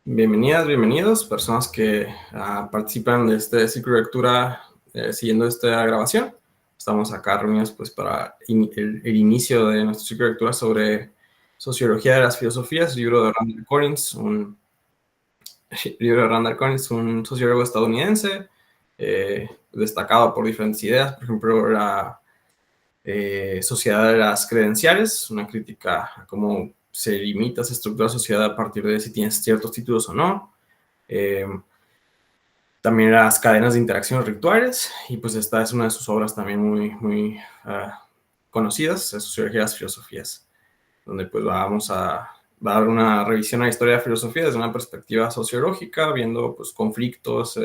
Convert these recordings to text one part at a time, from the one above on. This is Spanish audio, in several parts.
Bienvenidas, bienvenidos, personas que participan de este ciclo de lectura siguiendo esta grabación. Estamos acá reunidos pues para el inicio de nuestro ciclo de lectura sobre Sociología de las Filosofías, libro de Randall Collins, un sociólogo estadounidense destacado por diferentes ideas, por ejemplo, la Sociedad de las Credenciales, una crítica a cómo se limita, se estructura la sociedad a partir de si tienes ciertos títulos o no. También las cadenas de interacción rituales, y pues esta es una de sus obras también muy conocidas, Sociología de las Filosofías, donde pues vamos a dar una revisión a la historia de la filosofía desde una perspectiva sociológica, viendo pues conflictos,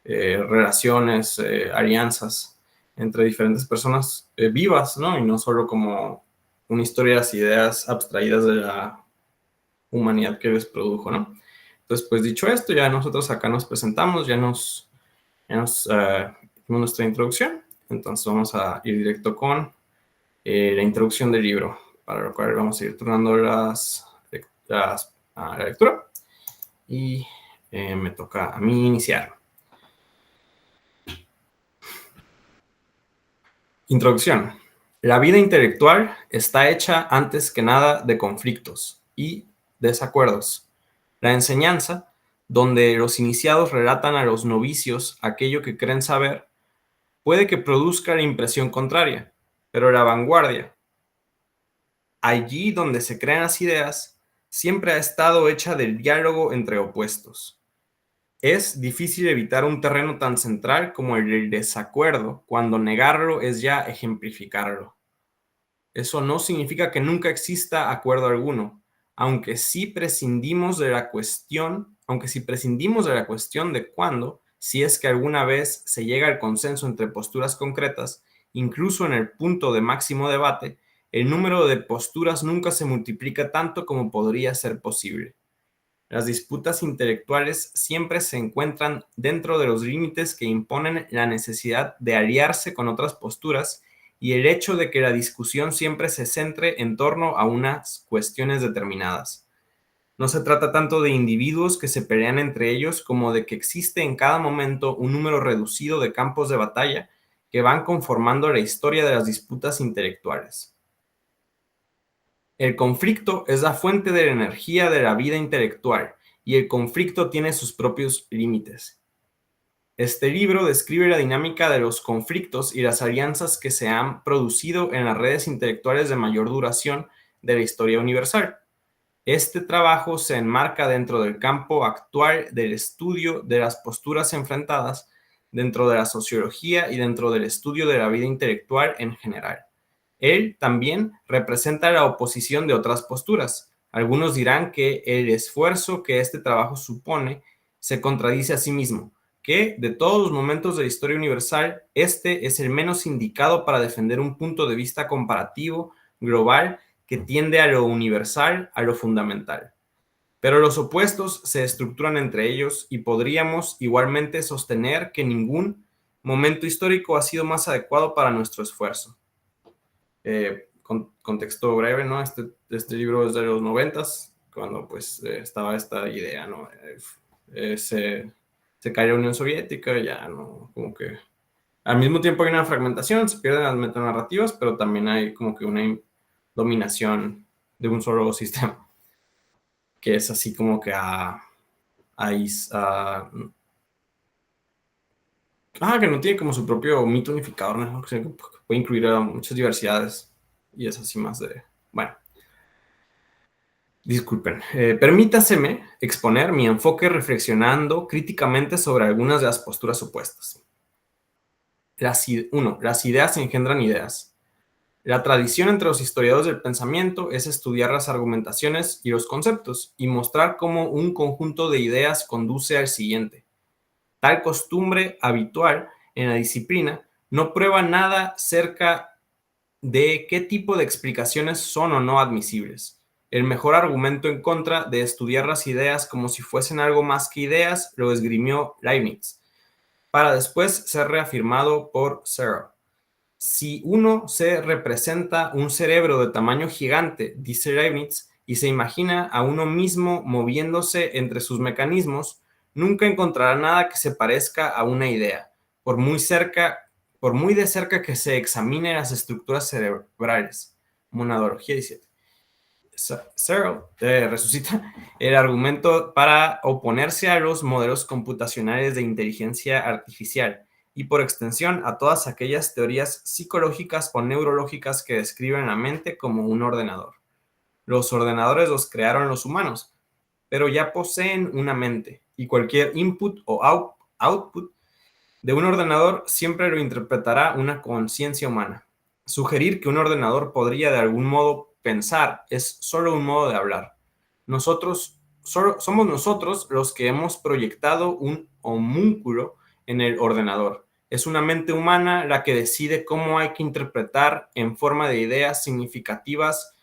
relaciones, alianzas entre diferentes personas vivas, ¿no? Y no solo como una historia de las ideas abstraídas de la humanidad que les produjo, ¿no? Entonces, pues dicho esto, ya nosotros acá nos presentamos, ya nos hicimos nuestra introducción. Entonces vamos a ir directo con la introducción del libro, para lo cual vamos a ir turnando la lectura. Y me toca a mí iniciar. Introducción. La vida intelectual está hecha antes que nada de conflictos y desacuerdos. La enseñanza, donde los iniciados relatan a los novicios aquello que creen saber, puede que produzca la impresión contraria, pero la vanguardia, allí donde se crean las ideas, siempre ha estado hecha del diálogo entre opuestos. Es difícil evitar un terreno tan central como el del desacuerdo, cuando negarlo es ya ejemplificarlo. Eso no significa que nunca exista acuerdo alguno, aunque si prescindimos de la cuestión de cuándo, si es que alguna vez se llega al consenso entre posturas concretas, incluso en el punto de máximo debate, el número de posturas nunca se multiplica tanto como podría ser posible. Las disputas intelectuales siempre se encuentran dentro de los límites que imponen la necesidad de aliarse con otras posturas y el hecho de que la discusión siempre se centre en torno a unas cuestiones determinadas. No se trata tanto de individuos que se pelean entre ellos como de que existe en cada momento un número reducido de campos de batalla que van conformando la historia de las disputas intelectuales. El conflicto es la fuente de la energía de la vida intelectual y el conflicto tiene sus propios límites. Este libro describe la dinámica de los conflictos y las alianzas que se han producido en las redes intelectuales de mayor duración de la historia universal. Este trabajo se enmarca dentro del campo actual del estudio de las posturas enfrentadas, dentro de la sociología y dentro del estudio de la vida intelectual en general. Él también representa la oposición de otras posturas. Algunos dirán que el esfuerzo que este trabajo supone se contradice a sí mismo, que de todos los momentos de la historia universal, este es el menos indicado para defender un punto de vista comparativo, global, que tiende a lo universal, a lo fundamental. Pero los opuestos se estructuran entre ellos y podríamos igualmente sostener que ningún momento histórico ha sido más adecuado para nuestro esfuerzo. Contexto breve, ¿no? Este libro es de los 90s, cuando pues estaba esta idea, ¿no? Se cae la Unión Soviética, ya no, como que al mismo tiempo hay una fragmentación, se pierden las metanarrativas, pero también hay como que una dominación de un solo sistema, que es así como que que no tiene como su propio mito unificador, ¿no? Que puede incluir a muchas diversidades y es así más de, bueno. Disculpen, permítaseme exponer mi enfoque reflexionando críticamente sobre algunas de las posturas opuestas. 1. Las ideas engendran ideas. La tradición entre los historiadores del pensamiento es estudiar las argumentaciones y los conceptos y mostrar cómo un conjunto de ideas conduce al siguiente. Tal costumbre habitual en la disciplina no prueba nada cerca de qué tipo de explicaciones son o no admisibles. El mejor argumento en contra de estudiar las ideas como si fuesen algo más que ideas lo esgrimió Leibniz, para después ser reafirmado por Searle. Si uno se representa un cerebro de tamaño gigante, dice Leibniz, y se imagina a uno mismo moviéndose entre sus mecanismos, nunca encontrará nada que se parezca a una idea, por muy de cerca que se examine las estructuras cerebrales. Monadología 17. Searle resucita el argumento para oponerse a los modelos computacionales de inteligencia artificial y por extensión a todas aquellas teorías psicológicas o neurológicas que describen la mente como un ordenador. Los ordenadores los crearon los humanos, pero ya poseen una mente y cualquier input o output de un ordenador siempre lo interpretará una conciencia humana. Sugerir que un ordenador podría de algún modo pensar es solo un modo de hablar. Somos nosotros los que hemos proyectado un homúnculo en el ordenador. Es una mente humana la que decide cómo hay que interpretar en forma de ideas significativas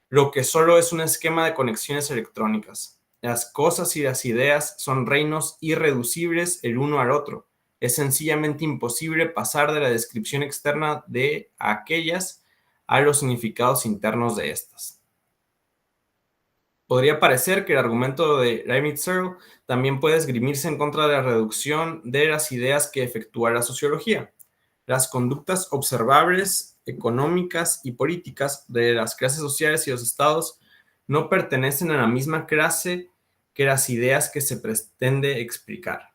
lo que solo es un esquema de conexiones electrónicas. Las cosas y las ideas son reinos irreducibles el uno al otro. Es sencillamente imposible pasar de la descripción externa de aquellas a los significados internos de estas. Podría parecer que el argumento de Leibniz-Searle también puede esgrimirse en contra de la reducción de las ideas que efectúa la sociología. Las conductas observables, económicas y políticas de las clases sociales y los estados no pertenecen a la misma clase que las ideas que se pretende explicar.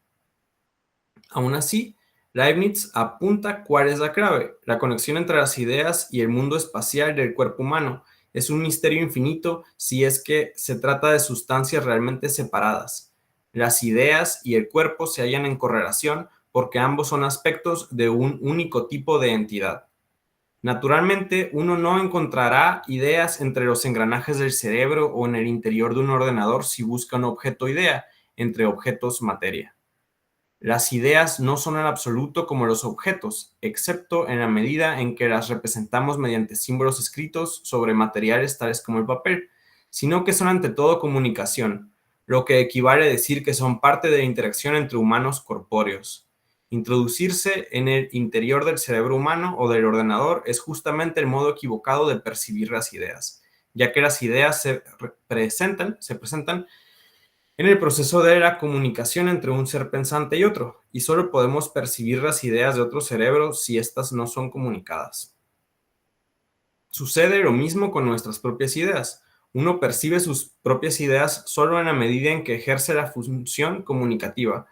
Aún así, Leibniz apunta cuál es la clave. La conexión entre las ideas y el mundo espacial del cuerpo humano es un misterio infinito si es que se trata de sustancias realmente separadas. Las ideas y el cuerpo se hallan en correlación porque ambos son aspectos de un único tipo de entidad. Naturalmente, uno no encontrará ideas entre los engranajes del cerebro o en el interior de un ordenador si busca un objeto idea entre objetos materia. Las ideas no son en absoluto como los objetos, excepto en la medida en que las representamos mediante símbolos escritos sobre materiales tales como el papel, sino que son ante todo comunicación, lo que equivale a decir que son parte de la interacción entre humanos corpóreos. Introducirse en el interior del cerebro humano o del ordenador es justamente el modo equivocado de percibir las ideas, ya que las ideas se presentan en el proceso de la comunicación entre un ser pensante y otro, y solo podemos percibir las ideas de otro cerebro si éstas no son comunicadas. Sucede lo mismo con nuestras propias ideas. Uno percibe sus propias ideas solo en la medida en que ejerce la función comunicativa.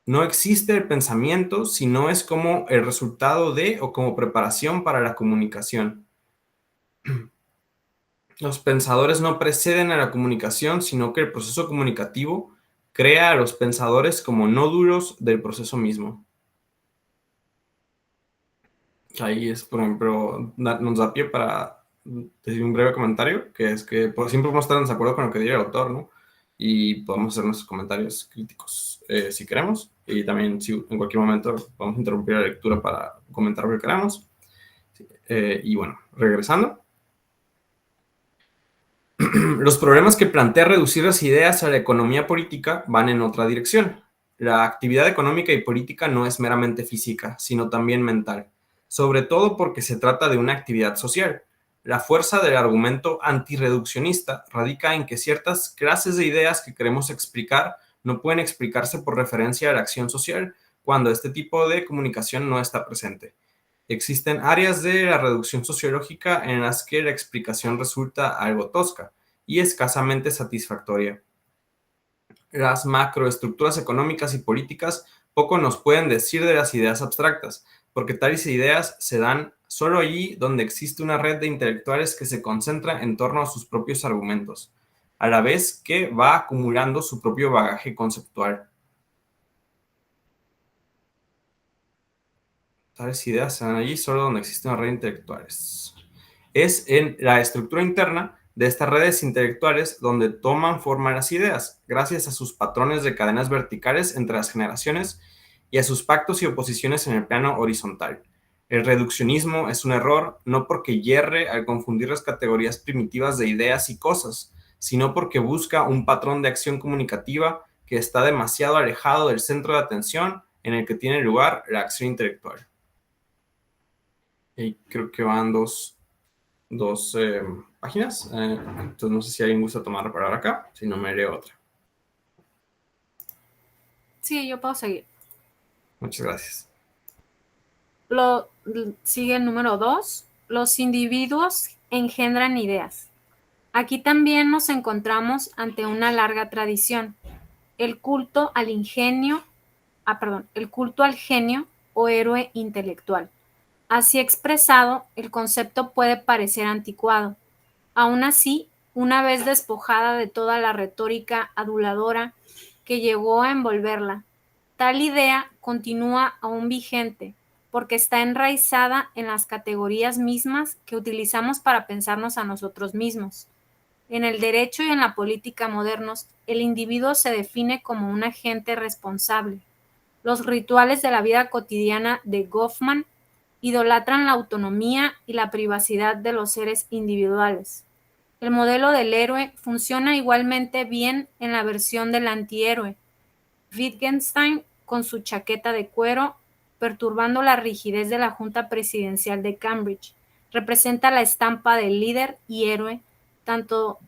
No existe el pensamiento si no es como el resultado de o como preparación para la comunicación. Los pensadores no preceden a la comunicación, sino que el proceso comunicativo crea a los pensadores como nódulos del proceso mismo. Ahí es, por ejemplo, nos da pie para decir un breve comentario, que es que siempre podemos estar en desacuerdo con lo que diga el autor, ¿no? Y podemos hacer nuestros comentarios críticos si queremos. Y también, si en cualquier momento podemos interrumpir la lectura para comentar lo que queramos. Y bueno, regresando. Los problemas que plantea reducir las ideas a la economía política van en otra dirección. La actividad económica y política no es meramente física, sino también mental, sobre todo porque se trata de una actividad social. La fuerza del argumento antirreduccionista radica en que ciertas clases de ideas que queremos explicar no pueden explicarse por referencia a la acción social cuando este tipo de comunicación no está presente. Existen áreas de la reducción sociológica en las que la explicación resulta algo tosca y escasamente satisfactoria. Las macroestructuras económicas y políticas poco nos pueden decir de las ideas abstractas, porque tales ideas se dan solo allí donde existe una red de intelectuales que se concentra en torno a sus propios argumentos, a la vez que va acumulando su propio bagaje conceptual. Tales ideas se dan allí solo donde existe una red de intelectuales. Es en la estructura interna de estas redes intelectuales donde toman forma las ideas, gracias a sus patrones de cadenas verticales entre las generaciones y a sus pactos y oposiciones en el plano horizontal. El reduccionismo es un error no porque yerre al confundir las categorías primitivas de ideas y cosas, sino porque busca un patrón de acción comunicativa que está demasiado alejado del centro de atención en el que tiene lugar la acción intelectual. Y creo que van dos dos páginas. Entonces no sé si alguien gusta tomar para acá, si no me haré otra. Sí, yo puedo seguir. Muchas gracias. Sigue el número 2. Los individuos engendran ideas. Aquí también nos encontramos ante una larga tradición. El culto al ingenio, el culto al genio o héroe intelectual. Así expresado, el concepto puede parecer anticuado. Aún así, una vez despojada de toda la retórica aduladora que llegó a envolverla, tal idea continúa aún vigente porque está enraizada en las categorías mismas que utilizamos para pensarnos a nosotros mismos. En el derecho y en la política modernos, el individuo se define como un agente responsable. Los rituales de la vida cotidiana de Goffman idolatran la autonomía y la privacidad de los seres individuales. El modelo del héroe funciona igualmente bien en la versión del antihéroe. Wittgenstein, con su chaqueta de cuero, perturbando la rigidez de la Junta Presidencial de Cambridge, representa la estampa del líder y héroe, tanto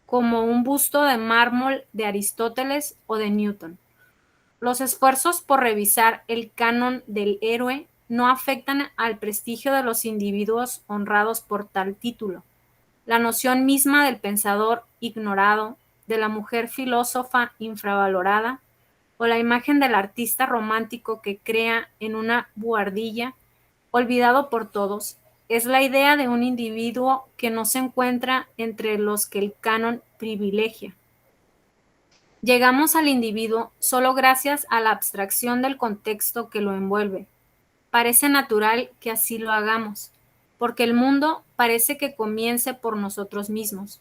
como un busto de mármol de Aristóteles o de Newton. Los esfuerzos por revisar el canon del héroe no afectan al prestigio de los individuos honrados por tal título. La noción misma del pensador ignorado, de la mujer filósofa infravalorada, o la imagen del artista romántico que crea en una buhardilla, olvidado por todos, es la idea de un individuo que no se encuentra entre los que el canon privilegia. Llegamos al individuo solo gracias a la abstracción del contexto que lo envuelve. Parece natural que así lo hagamos, porque el mundo parece que comience por nosotros mismos,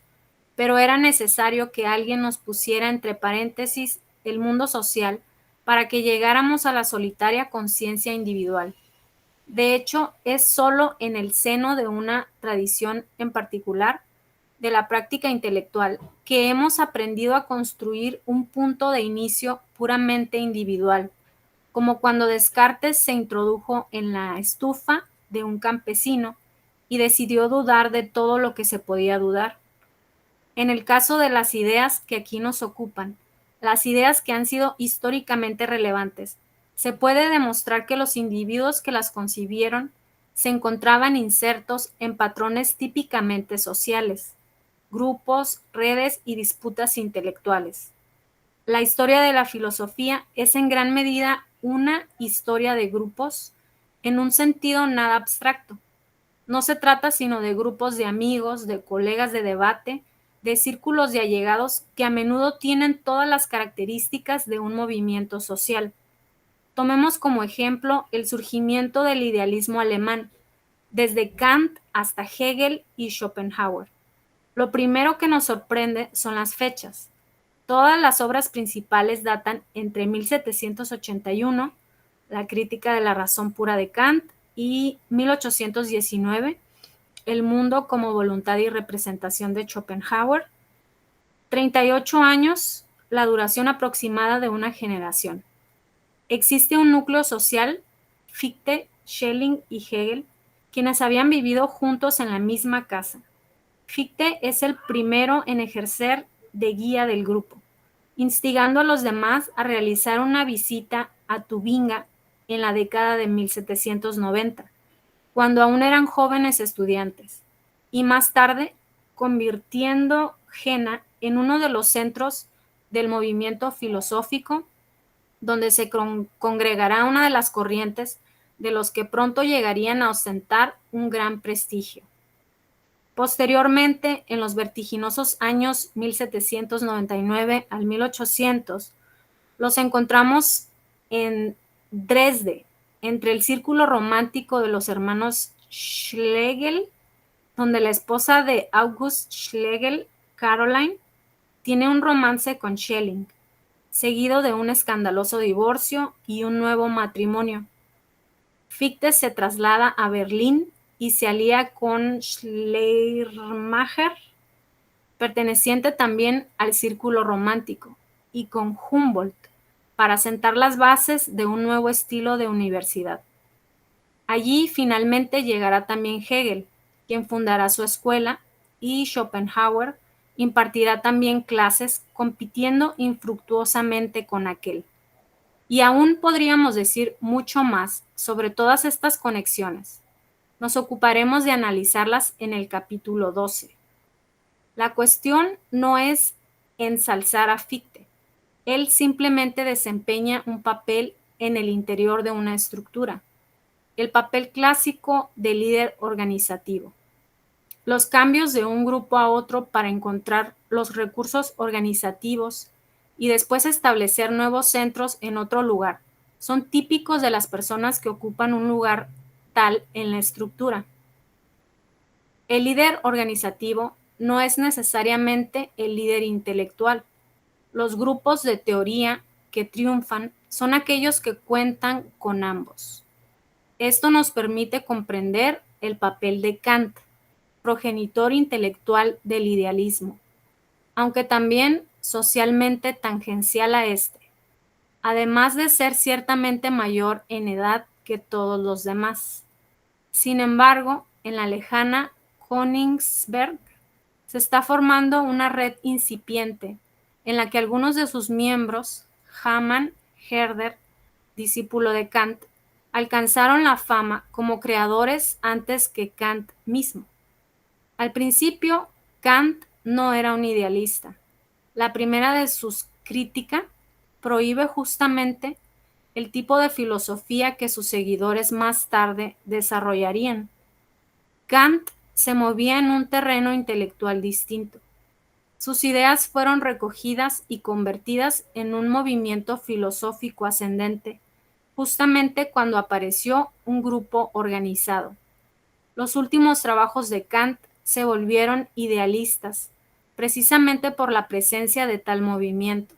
pero era necesario que alguien nos pusiera entre paréntesis el mundo social para que llegáramos a la solitaria conciencia individual. De hecho, es solo en el seno de una tradición en particular, de la práctica intelectual, que hemos aprendido a construir un punto de inicio puramente individual, como cuando Descartes se introdujo en la estufa de un campesino y decidió dudar de todo lo que se podía dudar. En el caso de las ideas que aquí nos ocupan, las ideas que han sido históricamente relevantes, se puede demostrar que los individuos que las concibieron se encontraban insertos en patrones típicamente sociales, grupos, redes y disputas intelectuales. La historia de la filosofía es en gran medida una historia de grupos en un sentido nada abstracto. No se trata sino de grupos de amigos, de colegas de debate, de círculos de allegados que a menudo tienen todas las características de un movimiento social. Tomemos como ejemplo el surgimiento del idealismo alemán, desde Kant hasta Hegel y Schopenhauer. Lo primero que nos sorprende son las fechas. Todas las obras principales datan entre 1781, la crítica de la razón pura de Kant, y 1819, el mundo como voluntad y representación de Schopenhauer. 38 años, la duración aproximada de una generación. Existe un núcleo social, Fichte, Schelling y Hegel, quienes habían vivido juntos en la misma casa. Fichte es el primero en ejercer de guía del grupo, instigando a los demás a realizar una visita a Tubinga en la década de 1790, cuando aún eran jóvenes estudiantes, y más tarde convirtiendo Jena en uno de los centros del movimiento filosófico, donde se congregará una de las corrientes de los que pronto llegarían a ostentar un gran prestigio. Posteriormente, en los vertiginosos años 1799 al 1800, los encontramos en Dresde, entre el círculo romántico de los hermanos Schlegel, donde la esposa de August Schlegel, Caroline, tiene un romance con Schelling, seguido de un escandaloso divorcio y un nuevo matrimonio. Fichte se traslada a Berlín y se alía con Schleiermacher, perteneciente también al círculo romántico, y con Humboldt, para sentar las bases de un nuevo estilo de universidad. Allí finalmente llegará también Hegel, quien fundará su escuela, y Schopenhauer impartirá también clases compitiendo infructuosamente con aquel. Y aún podríamos decir mucho más sobre todas estas conexiones. Nos ocuparemos de analizarlas en el capítulo 12. La cuestión no es ensalzar a Fichte. Él simplemente desempeña un papel en el interior de una estructura, el papel clásico de líder organizativo. Los cambios de un grupo a otro para encontrar los recursos organizativos y después establecer nuevos centros en otro lugar son típicos de las personas que ocupan un lugar tal en la estructura. El líder organizativo no es necesariamente el líder intelectual. Los grupos de teoría que triunfan son aquellos que cuentan con ambos. Esto nos permite comprender el papel de Kant, progenitor intelectual del idealismo, aunque también socialmente tangencial a este, además de ser ciertamente mayor en edad que todos los demás. Sin embargo, en la lejana Königsberg se está formando una red incipiente en la que algunos de sus miembros, Hamann, Herder, discípulo de Kant, alcanzaron la fama como creadores antes que Kant mismo. Al principio, Kant no era un idealista. La primera de sus críticas prohíbe justamente el tipo de filosofía que sus seguidores más tarde desarrollarían. Kant se movía en un terreno intelectual distinto. Sus ideas fueron recogidas y convertidas en un movimiento filosófico ascendente, justamente cuando apareció un grupo organizado. Los últimos trabajos de Kant se volvieron idealistas, precisamente por la presencia de tal movimiento.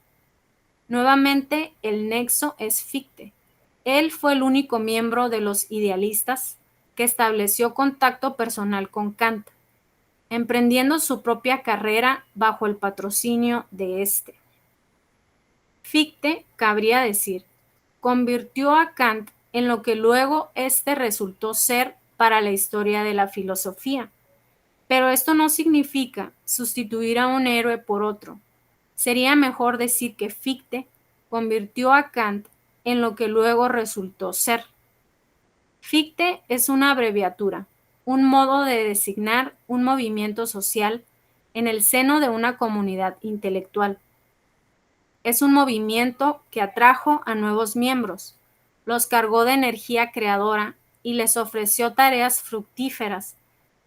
Nuevamente, el nexo es Fichte. Él fue el único miembro de los idealistas que estableció contacto personal con Kant, emprendiendo su propia carrera bajo el patrocinio de este. Fichte, cabría decir, convirtió a Kant en lo que luego este resultó ser para la historia de la filosofía. Pero esto no significa sustituir a un héroe por otro. Sería mejor decir que Fichte convirtió a Kant en lo que luego resultó ser. Fichte es una abreviatura, un modo de designar un movimiento social en el seno de una comunidad intelectual. Es un movimiento que atrajo a nuevos miembros, los cargó de energía creadora y les ofreció tareas fructíferas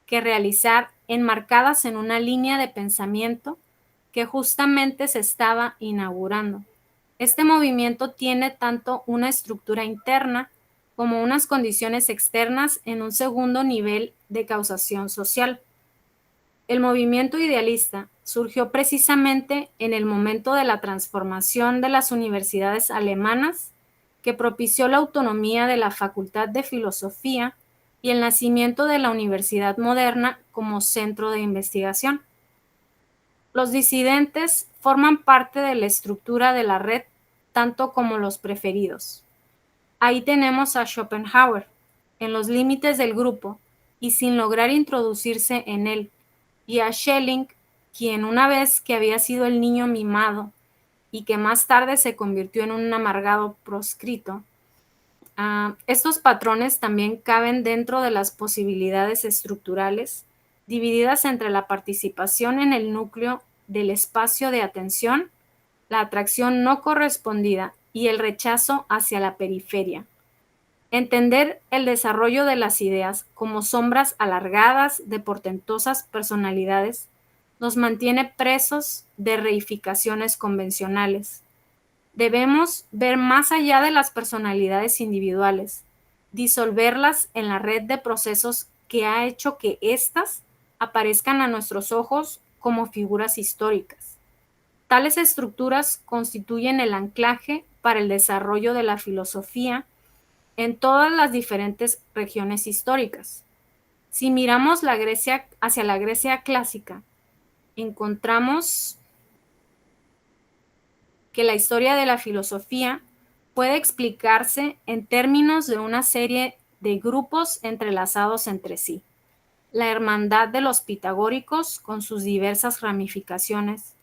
que realizar enmarcadas en una línea de pensamiento que justamente se estaba inaugurando. Este movimiento tiene tanto una estructura interna como unas condiciones externas en un segundo nivel de causación social. El movimiento idealista surgió precisamente en el momento de la transformación de las universidades alemanas que propició la autonomía de la Facultad de Filosofía y el nacimiento de la Universidad Moderna como centro de investigación. Los disidentes forman parte de la estructura de la red tanto como los preferidos. Ahí tenemos a Schopenhauer, en los límites del grupo y sin lograr introducirse en él, y a Schelling, quien una vez que había sido el niño mimado y que más tarde se convirtió en un amargado proscrito. Estos patrones también caben dentro de las posibilidades estructurales, divididas entre la participación en el núcleo del espacio de atención, la atracción no correspondida y el rechazo hacia la periferia. Entender el desarrollo de las ideas como sombras alargadas de portentosas personalidades nos mantiene presos de reificaciones convencionales. Debemos ver más allá de las personalidades individuales, disolverlas en la red de procesos que ha hecho que éstas aparezcan a nuestros ojos como figuras históricas. Tales estructuras constituyen el anclaje para el desarrollo de la filosofía en todas las diferentes regiones históricas. Si miramos hacia la Grecia clásica, encontramos que la historia de la filosofía puede explicarse en términos de una serie de grupos entrelazados entre sí. la hermandad de los pitagóricos con sus diversas ramificaciones,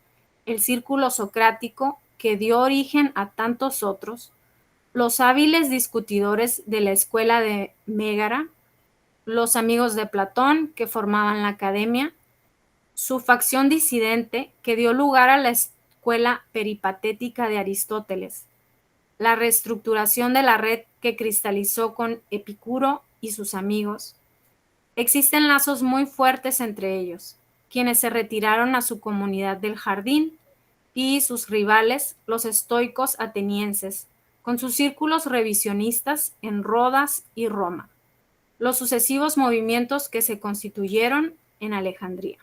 el círculo socrático que dio origen a tantos otros, los hábiles discutidores de la escuela de Mégara, los amigos de Platón que formaban la academia, su facción disidente que dio lugar a la escuela peripatética de Aristóteles, la reestructuración de la red que cristalizó con Epicuro y sus amigos. Existen lazos muy fuertes entre ellos, quienes se retiraron a su comunidad del jardín, y sus rivales, los estoicos atenienses, con sus círculos revisionistas en Rodas y Roma, los sucesivos movimientos que se constituyeron en Alejandría.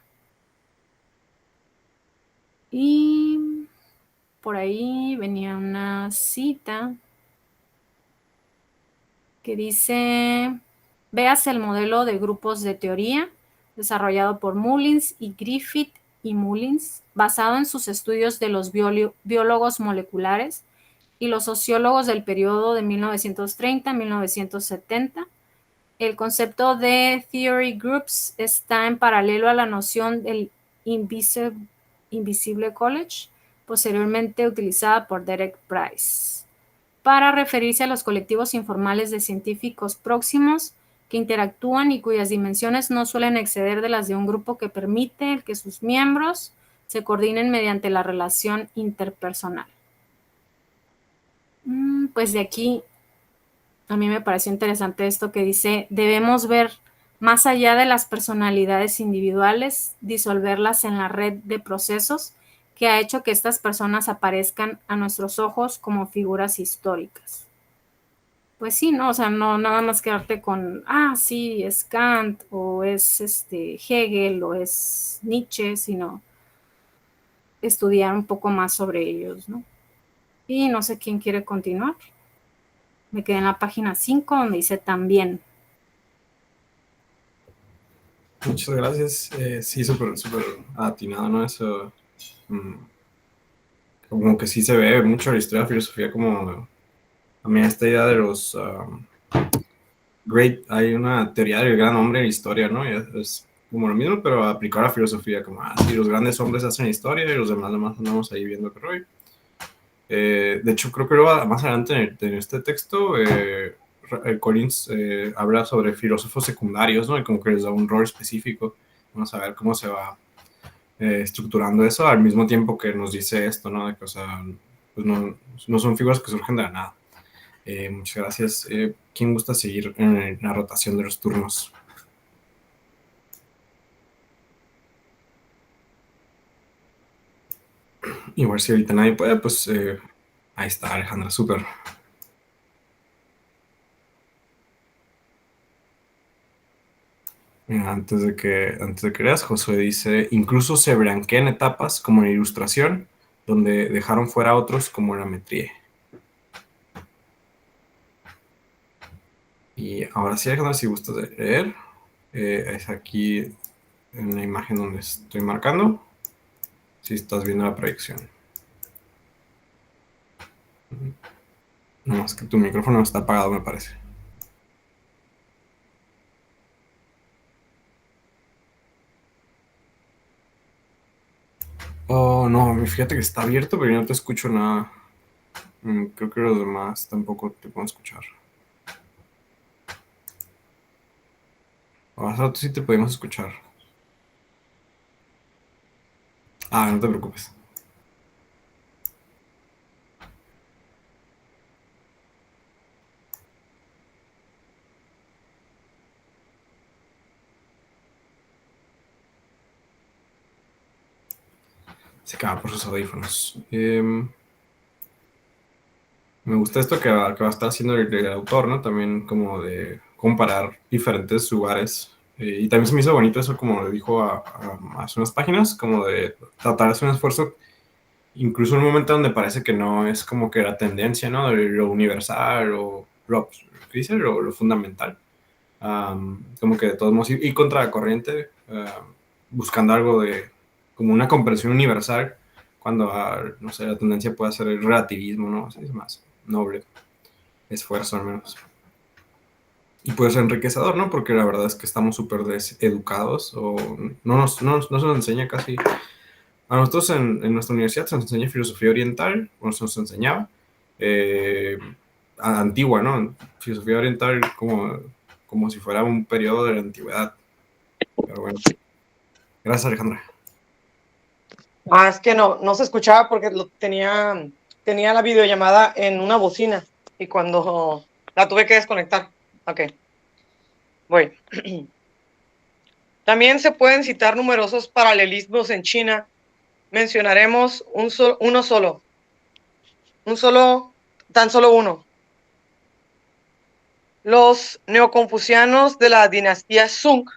Y por ahí venía una cita que dice: véase el modelo de grupos de teoría desarrollado por Mullins y Griffith y Mullins, basado en sus estudios de los biólogos moleculares y los sociólogos del periodo de 1930 a 1970. El concepto de theory groups está en paralelo a la noción del Invisible College, posteriormente utilizada por Derek Price, para referirse a los colectivos informales de científicos próximos que interactúan y cuyas dimensiones no suelen exceder de las de un grupo, que permite que sus miembros se coordinen mediante la relación interpersonal. Pues de aquí a mí me pareció interesante esto que dice: debemos ver más allá de las personalidades individuales, disolverlas en la red de procesos que ha hecho que estas personas aparezcan a nuestros ojos como figuras históricas. Pues sí, ¿no? O sea, no nada más quedarte con, sí, es Kant, o es Hegel, o es Nietzsche, sino estudiar un poco más sobre ellos, ¿no? Y no sé quién quiere continuar. Me quedé en la página 5, donde dice también. Muchas gracias. Sí, súper atinado, ¿no? Eso. Como que sí se ve mucho la historia de la filosofía, como a mí esta idea de los hay una teoría del gran hombre en historia, ¿no? Y es como lo mismo, pero aplicado a la filosofía, como, sí, los grandes hombres hacen historia y los demás andamos ahí viendo qué rollo. De hecho, creo que luego, más adelante en este texto, Collins habla sobre filósofos secundarios, ¿no? Y como que les da un rol específico. Vamos a ver cómo se va estructurando eso, al mismo tiempo que nos dice esto, ¿no? De que, o sea, pues no son figuras que surgen de la nada. Muchas gracias. ¿Quién gusta seguir en la rotación de los turnos? Igual si ahorita nadie puede, pues ahí está Alejandra, súper. Mira, antes de que leas, Josué dice: incluso se branquean etapas como en ilustración, donde dejaron fuera a otros como en la metría. Y ahora sí, Alejandra, si gustas de leer, es aquí en la imagen donde estoy marcando, si estás viendo la proyección. No, es que tu micrófono está apagado, me parece. Oh, no, fíjate que está abierto, pero yo no te escucho nada. Creo que los demás tampoco te pueden escuchar. Hace rato sí te podemos escuchar. No te preocupes. Se acaba por sus audífonos. Me gusta esto que va a estar haciendo el autor, ¿no? También como de comparar diferentes lugares. Y también se me hizo bonito eso, como le dijo hace unas páginas, como de tratar de hacer un esfuerzo, incluso en un momento donde parece que no es como que la tendencia, ¿no? De lo universal o ¿qué dice? Lo fundamental. Como que de todos modos y contra la corriente, buscando algo de como una comprensión universal, cuando no sé, la tendencia puede ser el relativismo, ¿no? Así es más noble esfuerzo al menos. y pues enriquecedor, ¿no? Porque la verdad es que estamos súper deseducados o no se nos enseña casi. A nosotros en nuestra universidad se nos enseña filosofía oriental, o se nos enseñaba, eh, antigua, ¿no? Filosofía oriental como si fuera un periodo de la antigüedad. Pero bueno, gracias Alejandra. Ah, es que no se escuchaba porque tenía la videollamada en una bocina y cuando la tuve que desconectar. Ok, voy. También se pueden citar numerosos paralelismos en China. Mencionaremos tan solo uno. Los neoconfucianos de la dinastía Sung,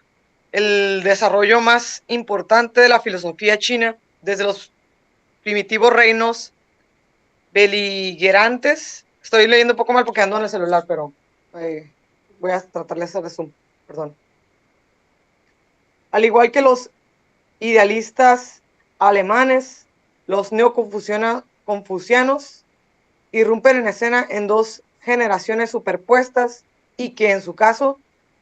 el desarrollo más importante de la filosofía china desde los primitivos reinos beligerantes. Estoy leyendo un poco mal porque ando en el celular, pero voy a tratar de hacer de zoom. Perdón. Al igual que los idealistas alemanes, los neoconfucianos irrumpen en escena en dos generaciones superpuestas y que en su caso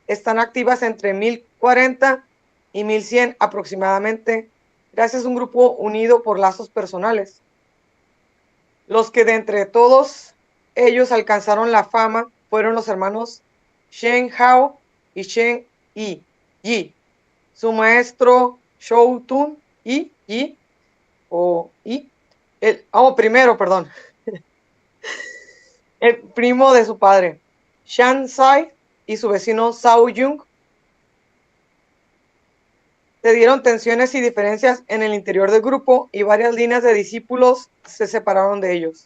están activas entre 1040 y 1100 aproximadamente, gracias a un grupo unido por lazos personales. Los que de entre todos ellos alcanzaron la fama fueron los hermanos Shen Hao y Shen Yi. Su maestro Shou Tun el primo de su padre, Shan Sai, y su vecino Zhao Yun, se dieron tensiones y diferencias en el interior del grupo y varias líneas de discípulos se separaron de ellos.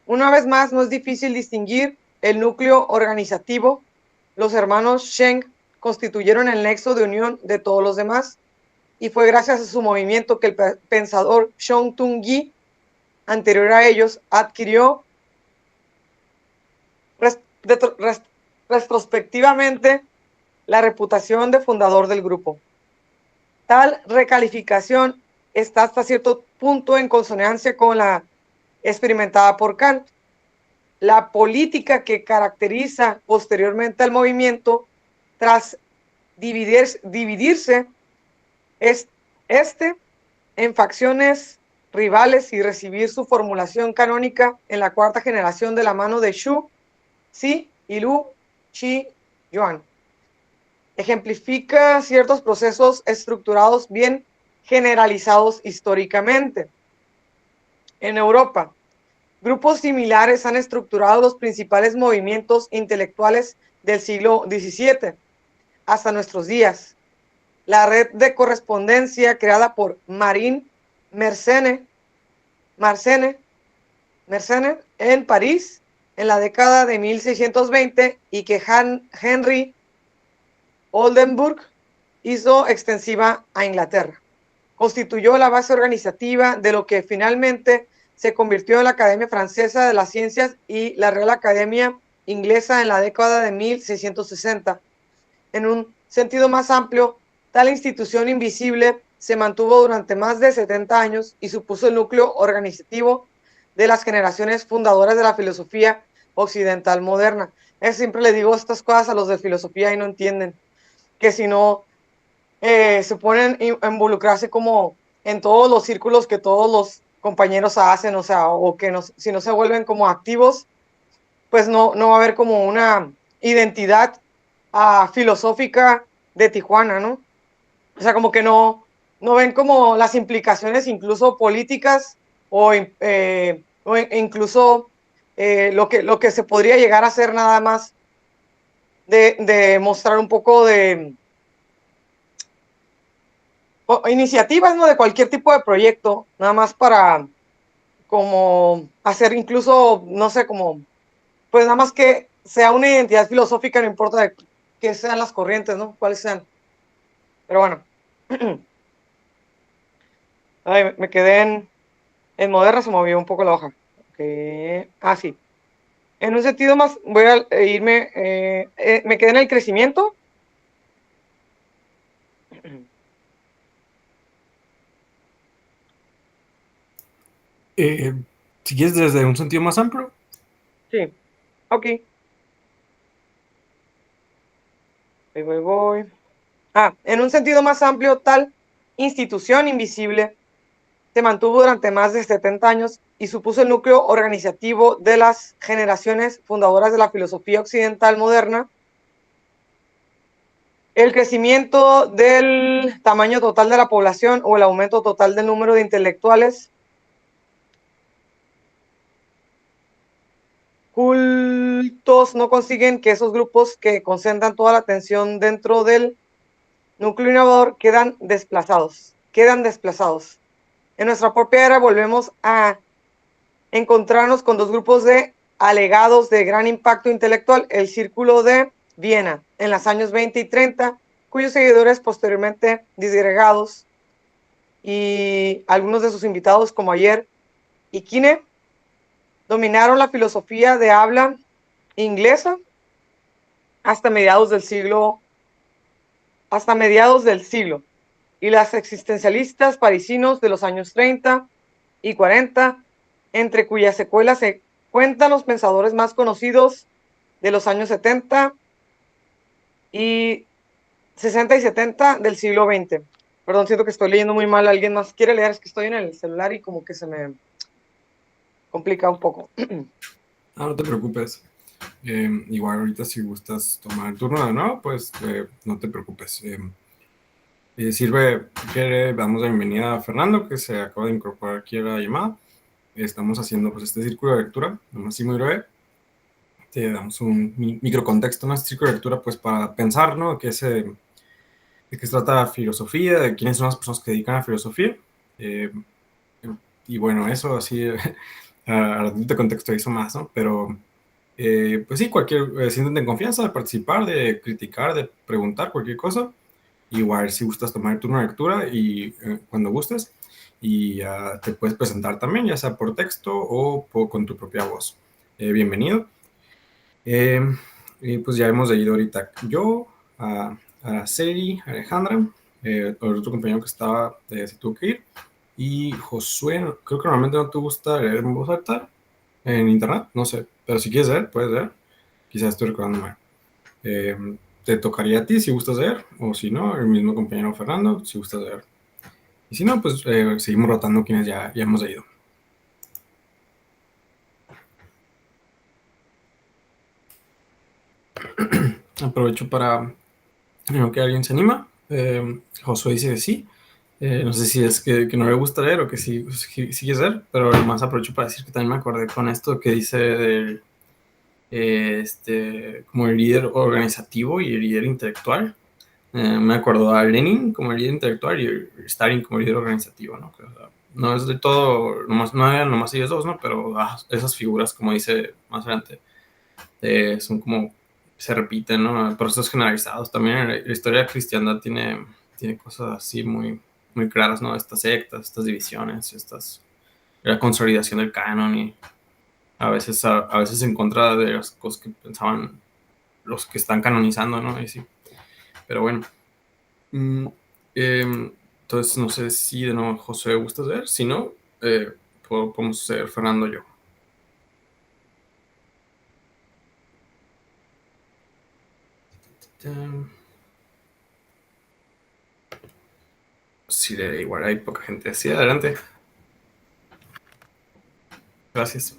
Una vez más, no es difícil distinguir el núcleo organizativo. Los hermanos Sheng constituyeron el nexo de unión de todos los demás y fue gracias a su movimiento que el pensador Shong Tung Yi, anterior a ellos, adquirió retrospectivamente la reputación de fundador del grupo. Tal recalificación está hasta cierto punto en consonancia con la experimentada por Kant. La política que caracteriza posteriormente al movimiento, tras dividirse en facciones rivales y recibir su formulación canónica en la cuarta generación de la mano de Xu Xi y Lu Qi Yuan. Ejemplifica ciertos procesos estructurados bien generalizados históricamente. En Europa, grupos similares han estructurado los principales movimientos intelectuales del siglo XVII hasta nuestros días. La red de correspondencia creada por Marin Mersenne en París en la década de 1620 y que Henry Oldenburg hizo extensiva a Inglaterra. Constituyó la base organizativa de lo que finalmente se convirtió en la Academia Francesa de las Ciencias y la Real Academia Inglesa en la década de 1660. En un sentido más amplio, tal institución invisible se mantuvo durante más de 70 años y supuso el núcleo organizativo de las generaciones fundadoras de la filosofía occidental moderna. Siempre le digo estas cosas a los de filosofía y no entienden que si no se ponen a involucrarse como en todos los círculos que todos los compañeros hacen, o sea, o que si no se vuelven como activos, pues no va a haber como una identidad filosófica de Tijuana, ¿no? O sea, como que no ven como las implicaciones incluso políticas o incluso lo que se podría llegar a hacer nada más de mostrar un poco de iniciativas, ¿no? De cualquier tipo de proyecto, nada más para como hacer incluso, no sé, como, pues nada más que sea una identidad filosófica, no importa que sean las corrientes, ¿no? Cuáles sean. Pero bueno. Ay, me quedé en moderna, se movió un poco la hoja. Okay. Sí. En un sentido más, voy a irme, me quedé en el crecimiento. Si quieres desde un sentido más amplio. Sí, ok. Voy. En un sentido más amplio, tal institución invisible se mantuvo durante más de 70 años y supuso el núcleo organizativo de las generaciones fundadoras de la filosofía occidental moderna. El crecimiento del tamaño total de la población o el aumento total del número de intelectuales cultos no consiguen que esos grupos que concentran toda la atención dentro del núcleo innovador quedan desplazados. En nuestra propia era volvemos a encontrarnos con dos grupos de alegados de gran impacto intelectual, el Círculo de Viena en los años 20 y 30, cuyos seguidores posteriormente disgregados y algunos de sus invitados como ayer y Kine dominaron la filosofía de habla inglesa hasta mediados del siglo y las existencialistas parisinos de los años 30 y 40, entre cuyas secuelas se cuentan los pensadores más conocidos de los años 70 y 60 y 70 del siglo XX. Perdón, siento que estoy leyendo muy mal. ¿Alguien más quiere leer? Es que estoy en el celular y como que se me complica un poco. No te preocupes. Igual ahorita si gustas tomar el turno de nuevo, pues no te preocupes. Sirve que damos la bienvenida a Fernando, que se acaba de incorporar aquí a la llamada. Estamos haciendo pues este círculo de lectura, nomás así muy breve. Te damos un microcontexto, este círculo de lectura, pues para pensar, ¿no? De qué se trata la filosofía, de quiénes son las personas que dedican a filosofía. Y bueno, eso así, ahora te contextualizo más, ¿no? Pero, pues sí, siéntete en confianza de participar, de criticar, de preguntar cualquier cosa. Igual si gustas tomar el turno de lectura y cuando gustes. Y te puedes presentar también, ya sea por texto o con tu propia voz. Bienvenido. Y pues ya hemos leído ahorita yo, a Seri, Alejandra, el otro compañero que se tuvo que ir, y Josué. Creo que normalmente no te gusta leer en voz alta en internet, no sé, pero si quieres leer, puedes leer. Quizás estoy recordando mal. Te tocaría a ti si gustas leer, o si no, el mismo compañero Fernando, si gustas leer. Y si no, pues seguimos rotando quienes ya hemos leído. Aprovecho para que alguien se anima. Josué dice que sí. No sé si es que no le gusta leer o que sí quiere leer, pero además aprovecho para decir que también me acordé con esto que dice del como el líder organizativo y el líder intelectual. Me acuerdo a Lenin como el líder intelectual y Stalin como el líder organizativo, ¿no? O sea, no es de todo, no eran nomás ellos dos, ¿no? Pero esas figuras, como dice más adelante, son como, se repiten, ¿no? Procesos generalizados. También la historia de la cristiandad tiene cosas así muy, muy claras, ¿no? Estas sectas, estas divisiones, la consolidación del canon y a veces en contra de las cosas que pensaban los que están canonizando, ¿no? Y sí. Pero bueno. Entonces, no sé si de nuevo José gusta ver. Si no, podemos hacer Fernando y yo. Sí, igual hay poca gente. Sí, adelante. Gracias.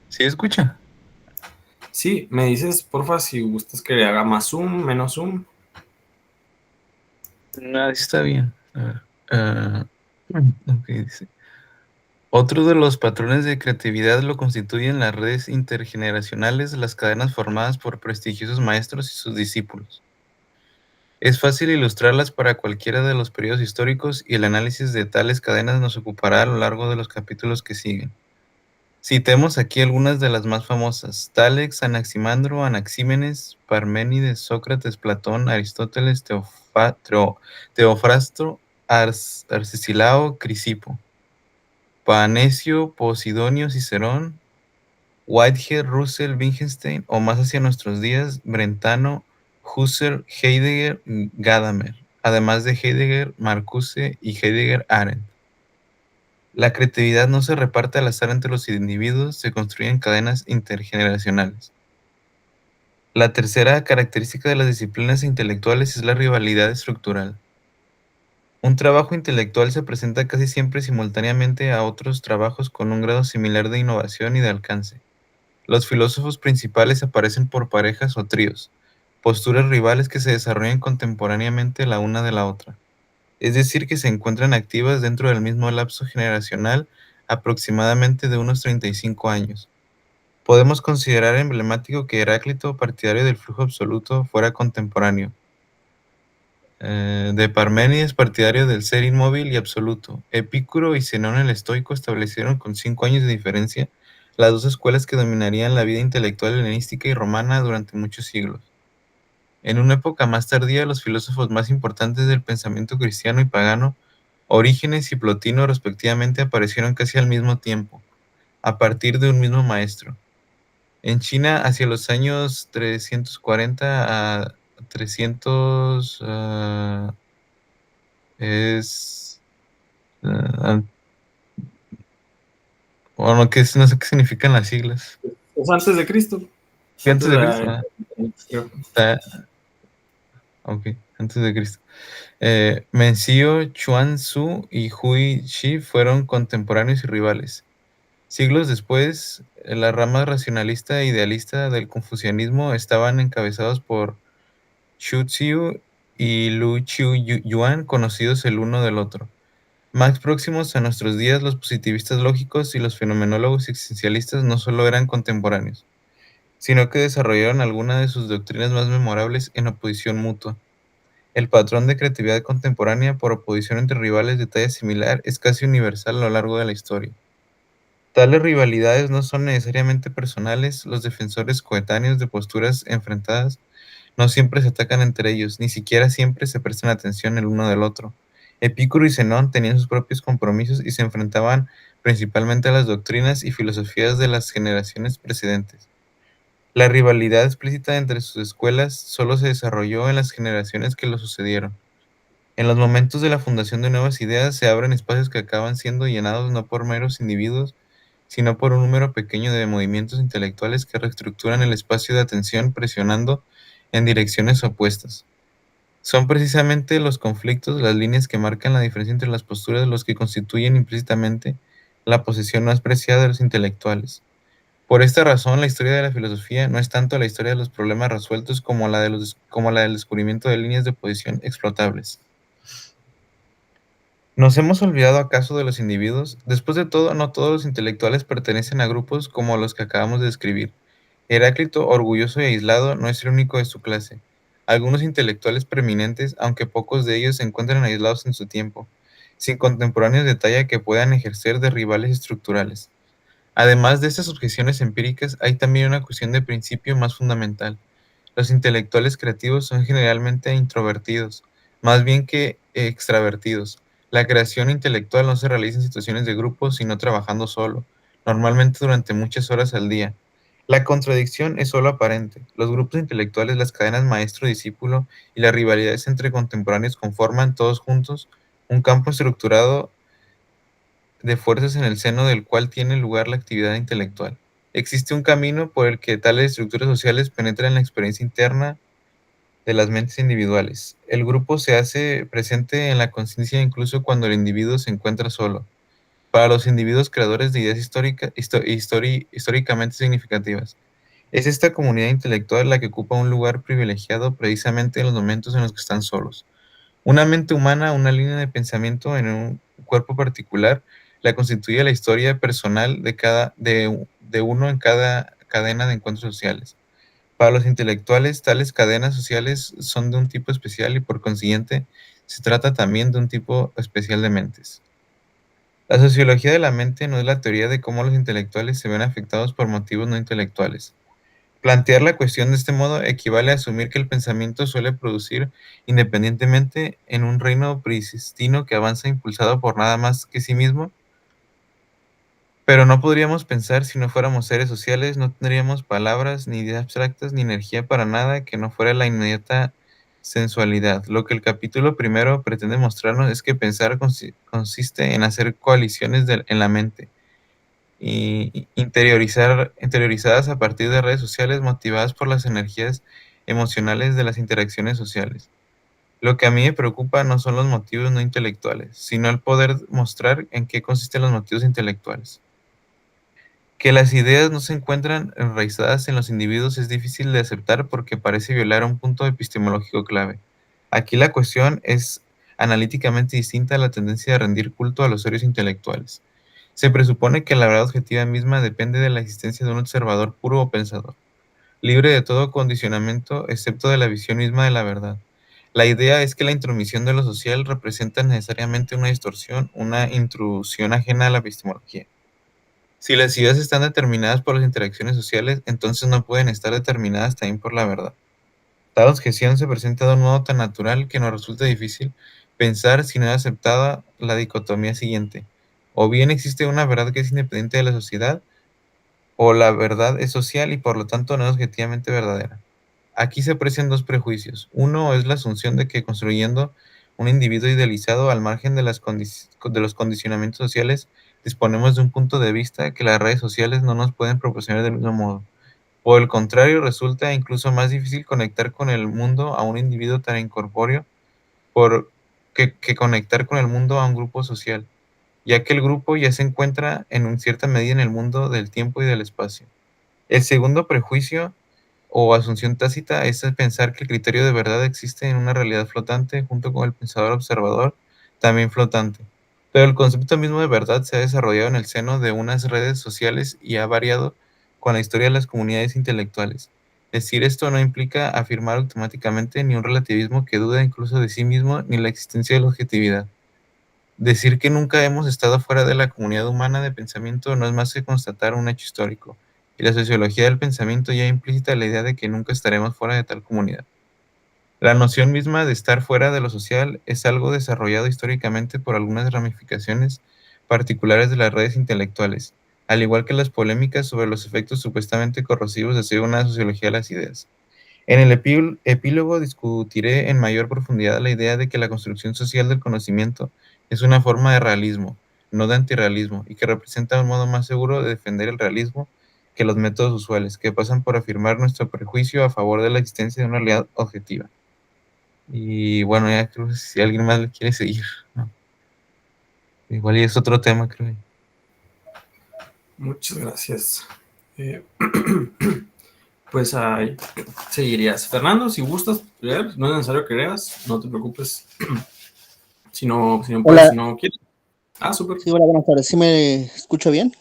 ¿Sí escucha? Sí, me dices, porfa, si gustas que le haga más zoom, menos zoom. No, sí está bien. A ver. Ok, dice. Otro de los patrones de creatividad lo constituyen las redes intergeneracionales, las cadenas formadas por prestigiosos maestros y sus discípulos. Es fácil ilustrarlas para cualquiera de los periodos históricos y el análisis de tales cadenas nos ocupará a lo largo de los capítulos que siguen. Citemos aquí algunas de las más famosas: Tales, Anaximandro, Anaxímenes, Parménides, Sócrates, Platón, Aristóteles, Teofrasto, Arcesilao, Crisipo, Panecio, Posidonio, Cicerón, Whitehead, Russell, Wittgenstein, o más hacia nuestros días, Brentano, Husserl, Heidegger, Gadamer, además de Heidegger, Marcuse y Heidegger Arendt. La creatividad no se reparte al azar entre los individuos, se construyen cadenas intergeneracionales. La tercera característica de las disciplinas intelectuales es la rivalidad estructural. Un trabajo intelectual se presenta casi siempre simultáneamente a otros trabajos con un grado similar de innovación y de alcance. Los filósofos principales aparecen por parejas o tríos, posturas rivales que se desarrollan contemporáneamente la una de la otra, es decir, que se encuentran activas dentro del mismo lapso generacional, aproximadamente de unos 35 años. Podemos considerar emblemático que Heráclito, partidario del flujo absoluto, fuera contemporáneo de Parménides, partidario del ser inmóvil y absoluto. Epicuro y Zenón el estoico establecieron con 5 años de diferencia las dos escuelas que dominarían la vida intelectual helenística y romana durante muchos siglos. En una época más tardía, los filósofos más importantes del pensamiento cristiano y pagano, Orígenes y Plotino respectivamente, aparecieron casi al mismo tiempo, a partir de un mismo maestro. En China, hacia los años 340 a 300 es... bueno, no sé qué significan las siglas. Es antes de Cristo. ¿Qué antes de Cristo? Creo. Ok, antes de Cristo. Mencio, Chuan Tzu y Hui Shi fueron contemporáneos y rivales. Siglos después, la rama racionalista e idealista del confucianismo estaban encabezados por Xu Xiu y Lu Qiu Yuan, conocidos el uno del otro. Más próximos a nuestros días, los positivistas lógicos y los fenomenólogos existencialistas no solo eran contemporáneos, sino que desarrollaron algunas de sus doctrinas más memorables en oposición mutua. El patrón de creatividad contemporánea por oposición entre rivales de talla similar es casi universal a lo largo de la historia. Tales rivalidades no son necesariamente personales, los defensores coetáneos de posturas enfrentadas no siempre se atacan entre ellos, ni siquiera siempre se prestan atención el uno del otro. Epicuro y Zenón tenían sus propios compromisos y se enfrentaban principalmente a las doctrinas y filosofías de las generaciones precedentes. La rivalidad explícita entre sus escuelas solo se desarrolló en las generaciones que lo sucedieron. En los momentos de la fundación de nuevas ideas se abren espacios que acaban siendo llenados no por meros individuos, sino por un número pequeño de movimientos intelectuales que reestructuran el espacio de atención presionando en direcciones opuestas. Son precisamente los conflictos, las líneas que marcan la diferencia entre las posturas, los que constituyen implícitamente la posición más preciada de los intelectuales. Por esta razón, la historia de la filosofía no es tanto la historia de los problemas resueltos como la del descubrimiento de líneas de oposición explotables. ¿Nos hemos olvidado acaso de los individuos? Después de todo, no todos los intelectuales pertenecen a grupos como los que acabamos de describir. Heráclito, orgulloso y aislado, no es el único de su clase. Algunos intelectuales preeminentes, aunque pocos de ellos se encuentran aislados en su tiempo, sin contemporáneos de talla que puedan ejercer de rivales estructurales. Además de estas objeciones empíricas, hay también una cuestión de principio más fundamental. Los intelectuales creativos son generalmente introvertidos, más bien que extravertidos. La creación intelectual no se realiza en situaciones de grupo, sino trabajando solo, normalmente durante muchas horas al día. La contradicción es solo aparente. Los grupos intelectuales, las cadenas maestro-discípulo y las rivalidades entre contemporáneos conforman, todos juntos, un campo estructurado de fuerzas en el seno del cual tiene lugar la actividad intelectual. Existe un camino por el que tales estructuras sociales penetran en la experiencia interna de las mentes individuales. El grupo se hace presente en la conciencia incluso cuando el individuo se encuentra solo. Para los individuos creadores de ideas históricamente significativas, es esta comunidad intelectual la que ocupa un lugar privilegiado precisamente en los momentos en los que están solos. Una mente humana, una línea de pensamiento en un cuerpo particular, la constituye la historia personal de uno en cada cadena de encuentros sociales. Para los intelectuales, tales cadenas sociales son de un tipo especial y por consiguiente se trata también de un tipo especial de mentes. La sociología de la mente no es la teoría de cómo los intelectuales se ven afectados por motivos no intelectuales. Plantear la cuestión de este modo equivale a asumir que el pensamiento suele producir independientemente en un reino prístino que avanza impulsado por nada más que sí mismo. Pero no podríamos pensar si no fuéramos seres sociales, no tendríamos palabras, ni ideas abstractas, ni energía para nada que no fuera la inmediata sensualidad. Lo que el capítulo primero pretende mostrarnos es que pensar consiste en hacer coaliciones en la mente, y interiorizadas a partir de redes sociales motivadas por las energías emocionales de las interacciones sociales. Lo que a mí me preocupa no son los motivos no intelectuales, sino el poder mostrar en qué consisten los motivos intelectuales. Que las ideas no se encuentran enraizadas en los individuos es difícil de aceptar porque parece violar un punto epistemológico clave. Aquí la cuestión es analíticamente distinta a la tendencia de rendir culto a los héroes intelectuales. Se presupone que la verdad objetiva misma depende de la existencia de un observador puro o pensador, libre de todo condicionamiento excepto de la visión misma de la verdad. La idea es que la intromisión de lo social representa necesariamente una distorsión, una intrusión ajena a la epistemología. Si las ideas están determinadas por las interacciones sociales, entonces no pueden estar determinadas también por la verdad. Tal objeción se presenta de un modo tan natural que nos resulta difícil pensar si no es aceptada la dicotomía siguiente. O bien existe una verdad que es independiente de la sociedad, o la verdad es social y por lo tanto no es objetivamente verdadera. Aquí se aprecian dos prejuicios. Uno es la asunción de que construyendo un individuo idealizado al margen de los condicionamientos sociales, disponemos de un punto de vista que las redes sociales no nos pueden proporcionar del mismo modo. Por el contrario, resulta incluso más difícil conectar con el mundo a un individuo tan incorpóreo que conectar con el mundo a un grupo social, ya que el grupo ya se encuentra en cierta medida en el mundo del tiempo y del espacio. El segundo prejuicio o asunción tácita es el pensar que el criterio de verdad existe en una realidad flotante junto con el pensador observador también flotante. Pero el concepto mismo de verdad se ha desarrollado en el seno de unas redes sociales y ha variado con la historia de las comunidades intelectuales. Decir esto no implica afirmar automáticamente ni un relativismo que duda incluso de sí mismo ni la existencia de la objetividad. Decir que nunca hemos estado fuera de la comunidad humana de pensamiento no es más que constatar un hecho histórico, y la sociología del pensamiento ya implícita la idea de que nunca estaremos fuera de tal comunidad. La noción misma de estar fuera de lo social es algo desarrollado históricamente por algunas ramificaciones particulares de las redes intelectuales, al igual que las polémicas sobre los efectos supuestamente corrosivos de hacer una sociología de las ideas. En el epílogo discutiré en mayor profundidad la idea de que la construcción social del conocimiento es una forma de realismo, no de antirrealismo, y que representa un modo más seguro de defender el realismo que los métodos usuales, que pasan por afirmar nuestro prejuicio a favor de la existencia de una realidad objetiva. Y bueno, ya creo que si alguien más le quiere seguir, ¿no? Igual y es otro tema, creo. Muchas gracias. Pues ahí seguirías. Fernando, si gustas leer, no es necesario que leas, no te preocupes. Si no puedes, Hola. si no quieres. Ah, súper. Sí, hola, buenas tardes. ¿Sí me escucho bien?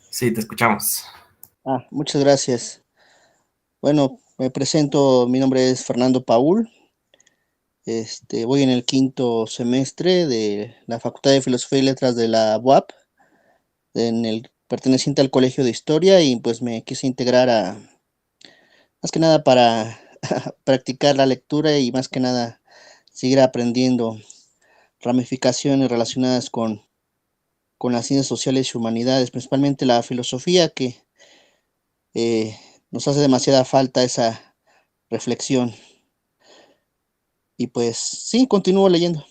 Sí, te escuchamos. Muchas gracias. Bueno, me presento, mi nombre es Fernando Paul. Voy en el 5º semestre de la Facultad de Filosofía y Letras de la UAP, perteneciente al Colegio de Historia, y pues me quise integrar más que nada para practicar la lectura y más que nada seguir aprendiendo ramificaciones relacionadas con las ciencias sociales y humanidades, principalmente la filosofía, que nos hace demasiada falta esa reflexión. Y pues sí, continúo leyendo.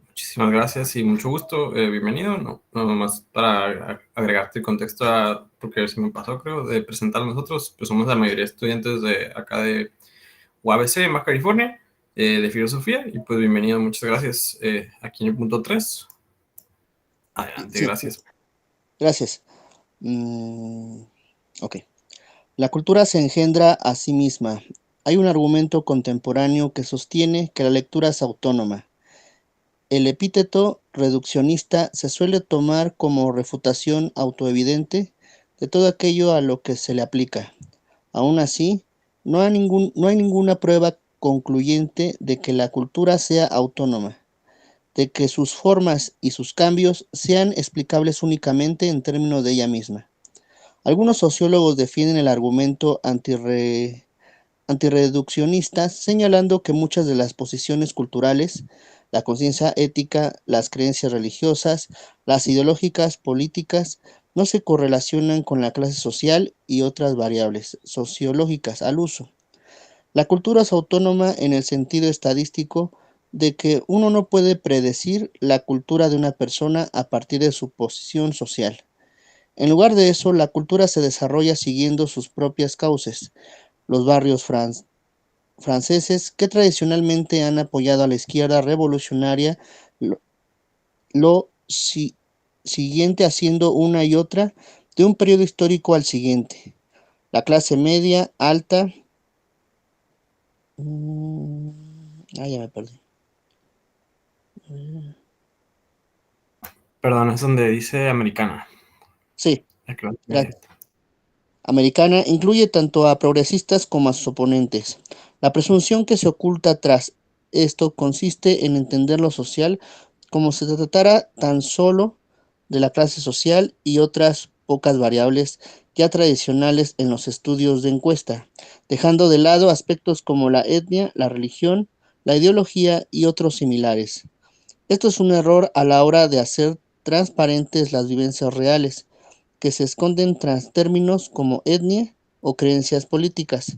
Muchísimas gracias y mucho gusto. Bienvenido. No, nada más para agregarte el contexto, porque se me pasó, creo, de presentar a nosotros. Pues somos la mayoría de estudiantes de acá de UABC, Baja California, de filosofía. Y pues bienvenido, muchas gracias. Aquí en el punto 3. Adelante, Sí, gracias. gracias. Ok. La cultura se engendra a sí misma. Hay un argumento contemporáneo que sostiene que la lectura es autónoma. El epíteto reduccionista se suele tomar como refutación autoevidente de todo aquello a lo que se le aplica. Aún así, no hay ninguna prueba concluyente de que la cultura sea autónoma, de que sus formas y sus cambios sean explicables únicamente en términos de ella misma. Algunos sociólogos defienden el argumento antirreduccionista, señalando que muchas de las posiciones culturales, la conciencia ética, las creencias religiosas, las ideológicas, políticas, no se correlacionan con la clase social y otras variables sociológicas al uso. La cultura es autónoma en el sentido estadístico de que uno no puede predecir la cultura de una persona a partir de su posición social. En lugar de eso, la cultura se desarrolla siguiendo sus propias causas. Los barrios franceses, que tradicionalmente han apoyado a la izquierda revolucionaria, lo siguiente haciendo una y otra de un periodo histórico al siguiente. La clase media, alta... ya me perdí. Perdón, es donde dice americana. Sí, La clase gracias. media. Americana incluye tanto a progresistas como a sus oponentes. La presunción que se oculta tras esto consiste en entender lo social como si se tratara tan solo de la clase social y otras pocas variables ya tradicionales en los estudios de encuesta, dejando de lado aspectos como la etnia, la religión, la ideología y otros similares. Esto es un error a la hora de hacer transparentes las vivencias reales, que se esconden tras términos como etnia o creencias políticas.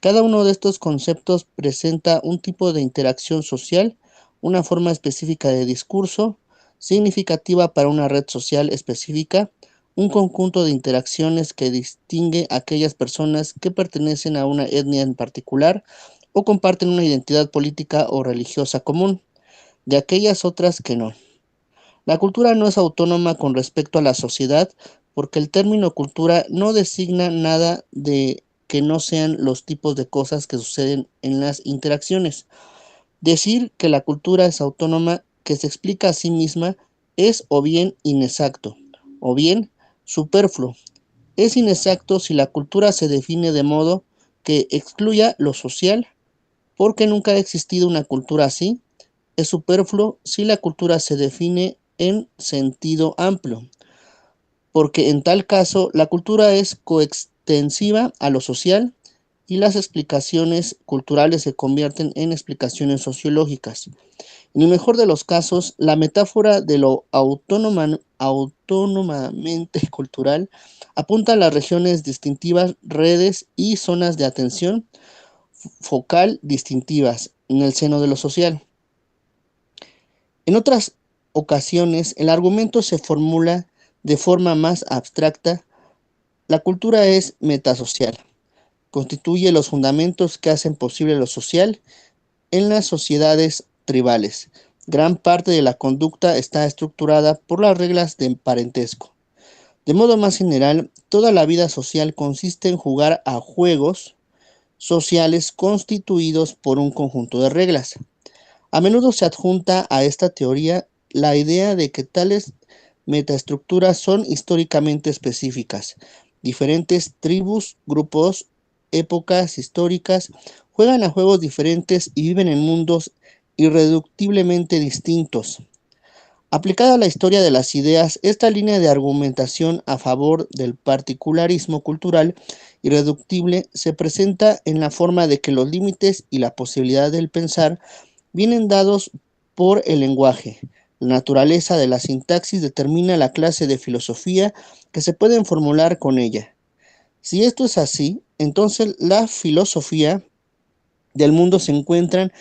Cada uno de estos conceptos presenta un tipo de interacción social, una forma específica de discurso, significativa para una red social específica, un conjunto de interacciones que distingue a aquellas personas que pertenecen a una etnia en particular o comparten una identidad política o religiosa común, de aquellas otras que no. La cultura no es autónoma con respecto a la sociedad, porque el término cultura no designa nada de que no sean los tipos de cosas que suceden en las interacciones. Decir que la cultura es autónoma, que se explica a sí misma, es o bien inexacto, o bien superfluo. Es inexacto si la cultura se define de modo que excluya lo social, porque nunca ha existido una cultura así. Es superfluo si la cultura se define en sentido amplio, porque en tal caso la cultura es coextensiva a lo social y las explicaciones culturales se convierten en explicaciones sociológicas. En el mejor de los casos, la metáfora de lo autónomamente cultural apunta a las regiones distintivas, redes y zonas de atención focal distintivas en el seno de lo social. En otras ocasiones, el argumento se formula de forma más abstracta. La cultura es metasocial, constituye los fundamentos que hacen posible lo social en las sociedades tribales. Gran parte de la conducta está estructurada por las reglas de parentesco. De modo más general, toda la vida social consiste en jugar a juegos sociales constituidos por un conjunto de reglas. A menudo se adjunta a esta teoría la idea de que tales metaestructuras son históricamente específicas. Diferentes tribus, grupos, épocas históricas juegan a juegos diferentes y viven en mundos irreductiblemente distintos. Aplicada a la historia de las ideas, esta línea de argumentación a favor del particularismo cultural irreductible se presenta en la forma de que los límites y la posibilidad del pensar vienen dados por el lenguaje. La naturaleza de la sintaxis determina la clase de filosofía que se pueden formular con ella. Si esto es así, entonces la filosofía del mundo se encuentran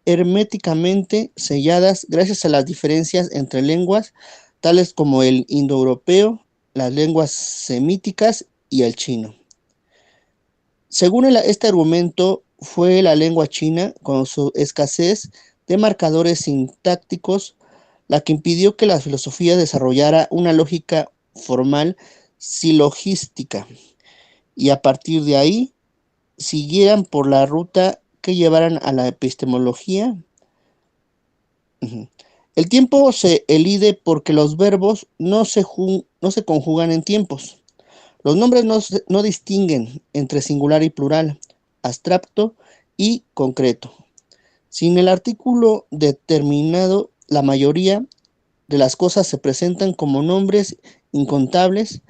herméticamente selladas gracias a las diferencias entre lenguas, tales como el indoeuropeo, las lenguas semíticas y el chino. Según este argumento, fue la lengua china, con su escasez de marcadores sintácticos, la que impidió que la filosofía desarrollara una lógica formal silogística, y a partir de ahí siguieran por la ruta que llevaran a la epistemología. El tiempo se elide porque los verbos no se conjugan en tiempos. Los nombres no distinguen entre singular y plural, abstracto y concreto. Sin el artículo determinado, la mayoría de las cosas se presentan como nombres incontables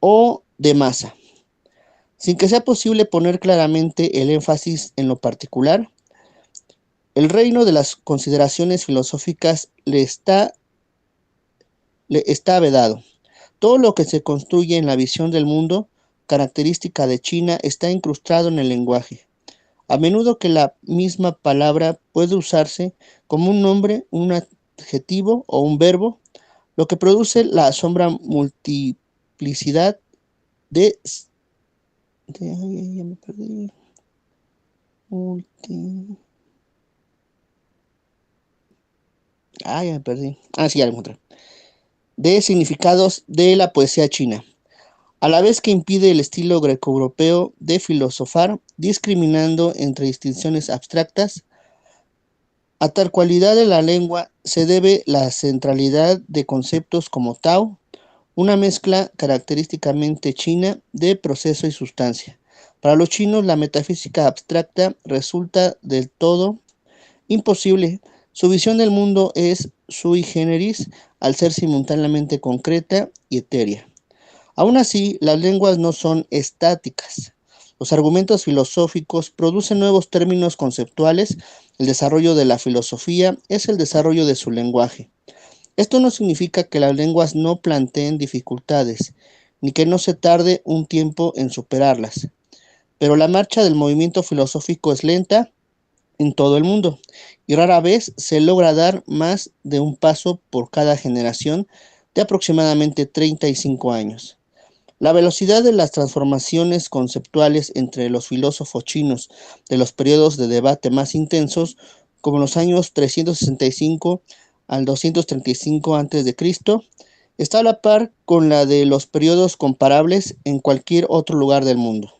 o de masa. Sin que sea posible poner claramente el énfasis en lo particular, el reino de las consideraciones filosóficas le está vedado. Todo lo que se construye en la visión del mundo, característica de China, está incrustado en el lenguaje. A menudo que la misma palabra puede usarse como un nombre, un adjetivo o un verbo, lo que produce la asombra multiplicidad ay, ya me perdí. Ya me perdí. Sí, ya lo encontré. De significados de la poesía china, a la vez que impide el estilo greco-europeo de filosofar, discriminando entre distinciones abstractas. A tal cualidad de la lengua se debe la centralidad de conceptos como Tao, una mezcla característicamente china de proceso y sustancia. Para los chinos, la metafísica abstracta resulta del todo imposible. Su visión del mundo es sui generis al ser simultáneamente concreta y etérea. Aún así, las lenguas no son estáticas. Los argumentos filosóficos producen nuevos términos conceptuales. El desarrollo de la filosofía es el desarrollo de su lenguaje. Esto no significa que las lenguas no planteen dificultades, ni que no se tarde un tiempo en superarlas. Pero la marcha del movimiento filosófico es lenta en todo el mundo, y rara vez se logra dar más de un paso por cada generación de aproximadamente 35 años. La velocidad de las transformaciones conceptuales entre los filósofos chinos de los periodos de debate más intensos, como los años 365 al 235 a.C., está a la par con la de los periodos comparables en cualquier otro lugar del mundo.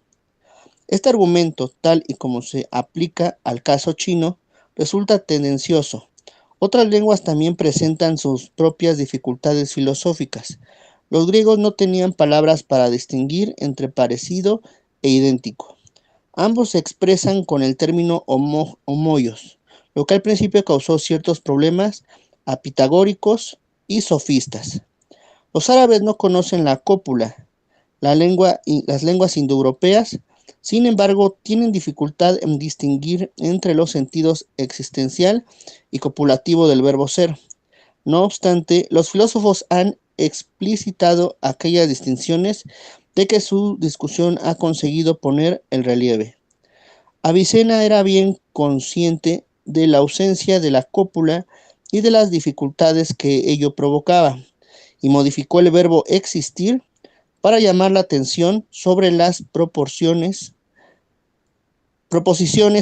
Este argumento, tal y como se aplica al caso chino, resulta tendencioso. Otras lenguas también presentan sus propias dificultades filosóficas. Los griegos no tenían palabras para distinguir entre parecido e idéntico. Ambos se expresan con el término homoios, lo que al principio causó ciertos problemas a pitagóricos y sofistas. Los árabes no conocen la cópula, las lenguas indoeuropeas, sin embargo, tienen dificultad en distinguir entre los sentidos existencial y copulativo del verbo ser. No obstante, los filósofos han explicitado aquellas distinciones de que su discusión ha conseguido poner el relieve. Avicena era bien consciente de la ausencia de la cópula y de las dificultades que ello provocaba, y modificó el verbo existir para llamar la atención sobre las proposiciones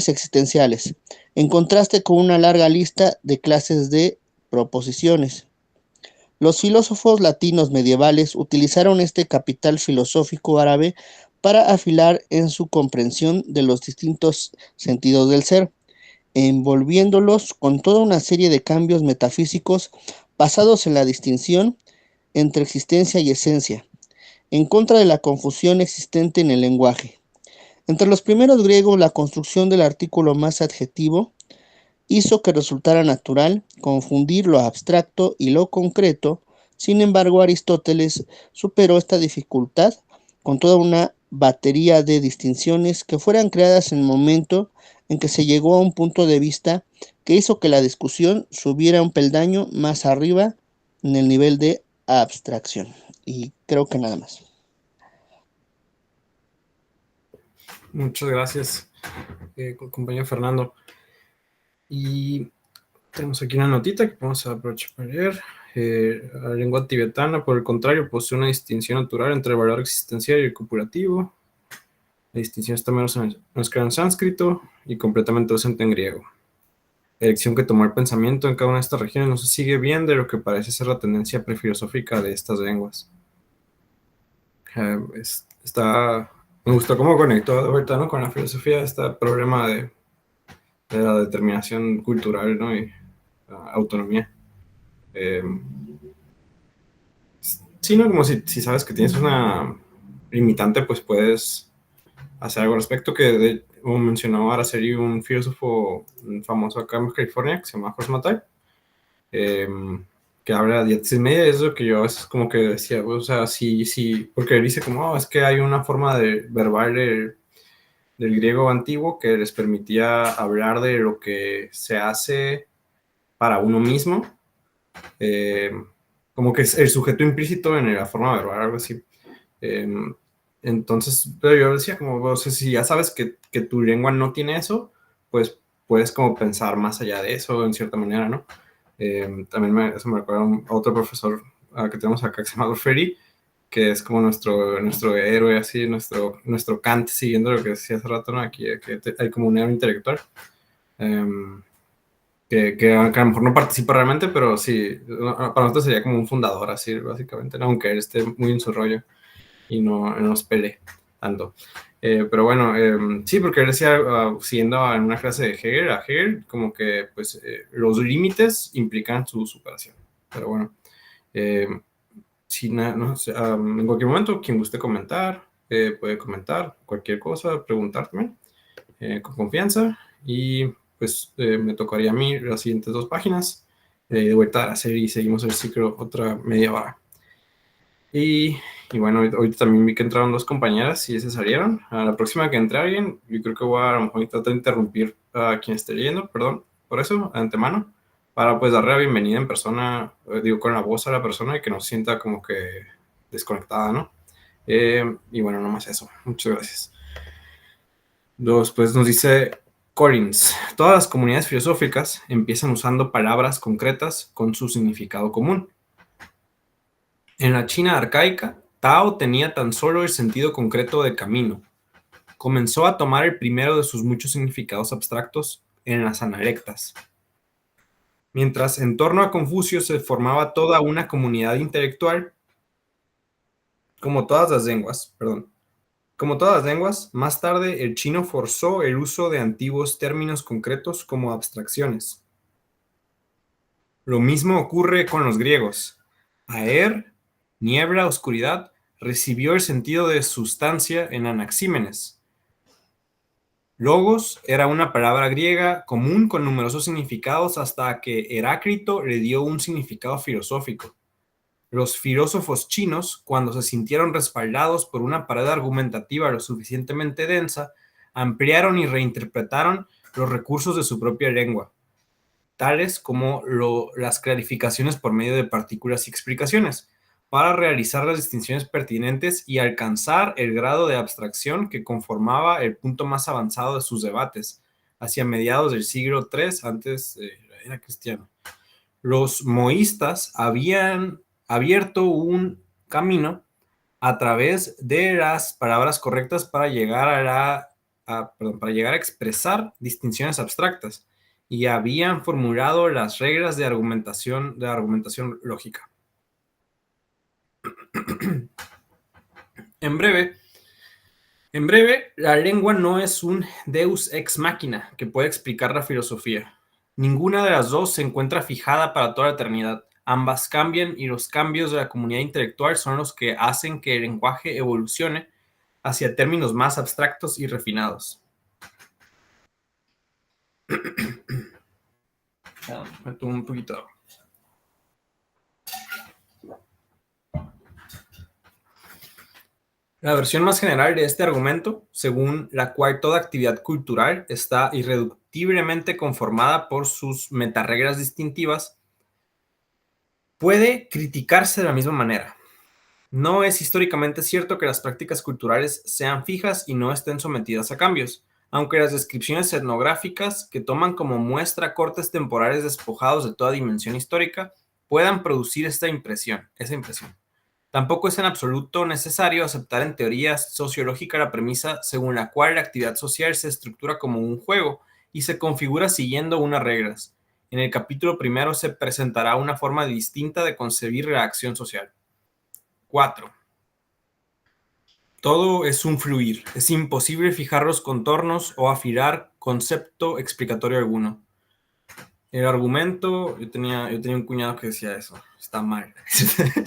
existenciales, en contraste con una larga lista de clases de proposiciones. Los filósofos latinos medievales utilizaron este capital filosófico árabe para afilar en su comprensión de los distintos sentidos del ser, envolviéndolos con toda una serie de cambios metafísicos basados en la distinción entre existencia y esencia, en contra de la confusión existente en el lenguaje. Entre los primeros griegos, la construcción del artículo más adjetivo hizo que resultara natural confundir lo abstracto y lo concreto. Sin embargo, Aristóteles superó esta dificultad con toda una batería de distinciones que fueran creadas en el momento en que se llegó a un punto de vista que hizo que la discusión subiera un peldaño más arriba en el nivel de abstracción. Y creo que nada más. Muchas gracias, compañero Fernando. Y tenemos aquí una notita que vamos a aprovechar para leer. La lengua tibetana, por el contrario, posee una distinción natural entre el valor existencial y el copulativo. La distinción está menos clara en sánscrito y completamente ausente en griego. La dirección que tomó el pensamiento en cada una de estas regiones no se sigue bien de lo que parece ser la tendencia prefilosófica de estas lenguas. Me gustó cómo conectó ahorita, ¿no?, con la filosofía este problema de la determinación cultural, ¿no?, y la autonomía. Sí, ¿no? Como si sabes que tienes una limitante, pues puedes hacer algo al respecto, que como mencionó Araceli, un filósofo famoso acá en California, que se llama Jorge Matai, que habla de diétesis media. Es lo que yo a veces como que decía, o sea, sí, porque él dice como, es que hay una forma de verbal del griego antiguo que les permitía hablar de lo que se hace para uno mismo, como que es el sujeto implícito en la forma verbal, algo así. Entonces, pero yo decía como, o sea, si ya sabes que tu lengua no tiene eso, pues puedes como pensar más allá de eso en cierta manera, ¿no? También eso me recuerda a otro profesor que tenemos acá que se llama Ferry, que es como nuestro héroe, así, nuestro Kant, siguiendo lo que decía hace rato, ¿no? Aquí que hay como un héroe intelectual, que a lo mejor no participa realmente, pero sí, para nosotros sería como un fundador, así, básicamente, ¿no? Aunque él esté muy en su rollo y no nos pelee tanto. Pero bueno, sí, porque él decía, siguiendo en una clase de Hegel, a Hegel, como que pues los límites implican su superación. Pero bueno, si no sé, en cualquier momento, quien guste comentar, puede comentar cualquier cosa, preguntarme con confianza y pues me tocaría a mí las siguientes 2 páginas de vuelta a la serie y seguimos el ciclo otra media hora. Y bueno, ahorita también vi que entraron 2 compañeras y se salieron. A la próxima que entre alguien, yo creo que voy a lo mejor tratar de interrumpir a quien esté leyendo, perdón, por eso, de antemano, para pues darle la bienvenida en persona, digo, con la voz a la persona y que no se sienta como que desconectada, ¿no? Y bueno, nomás eso. Muchas gracias. Después nos dice Collins, todas las comunidades filosóficas empiezan usando palabras concretas con su significado común. En la China arcaica, Tao tenía tan solo el sentido concreto de camino. Comenzó a tomar el primero de sus muchos significados abstractos en las analectas. Mientras en torno a Confucio se formaba toda una comunidad intelectual, como todas las lenguas, más tarde el chino forzó el uso de antiguos términos concretos como abstracciones. Lo mismo ocurre con los griegos. Aer, niebla, oscuridad, recibió el sentido de sustancia en Anaxímenes. Logos era una palabra griega común con numerosos significados hasta que Heráclito le dio un significado filosófico. Los filósofos chinos, cuando se sintieron respaldados por una pared argumentativa lo suficientemente densa, ampliaron y reinterpretaron los recursos de su propia lengua, tales como las clarificaciones por medio de partículas y explicaciones, para realizar las distinciones pertinentes y alcanzar el grado de abstracción que conformaba el punto más avanzado de sus debates, hacia mediados del siglo III antes de la era cristiana. Los moístas habían abierto un camino a través de las palabras correctas para llegar para llegar a expresar distinciones abstractas y habían formulado las reglas de argumentación lógica. En breve, la lengua no es un deus ex machina que puede explicar la filosofía. Ninguna de las dos se encuentra fijada para toda la eternidad. Ambas cambian y los cambios de la comunidad intelectual son los que hacen que el lenguaje evolucione hacia términos más abstractos y refinados. Me tomo un poquito de agua. La versión más general de este argumento, según la cual toda actividad cultural está irreductiblemente conformada por sus metareglas distintivas, puede criticarse de la misma manera. No es históricamente cierto que las prácticas culturales sean fijas y no estén sometidas a cambios, aunque las descripciones etnográficas que toman como muestra cortes temporales despojados de toda dimensión histórica puedan producir esa impresión. Tampoco es en absoluto necesario aceptar en teoría sociológica la premisa según la cual la actividad social se estructura como un juego y se configura siguiendo unas reglas. En el capítulo primero se presentará una forma distinta de concebir la acción social. 4. Todo es un fluir. Es imposible fijar los contornos o afilar concepto explicatorio alguno. El argumento, yo tenía un cuñado que decía eso, está mal,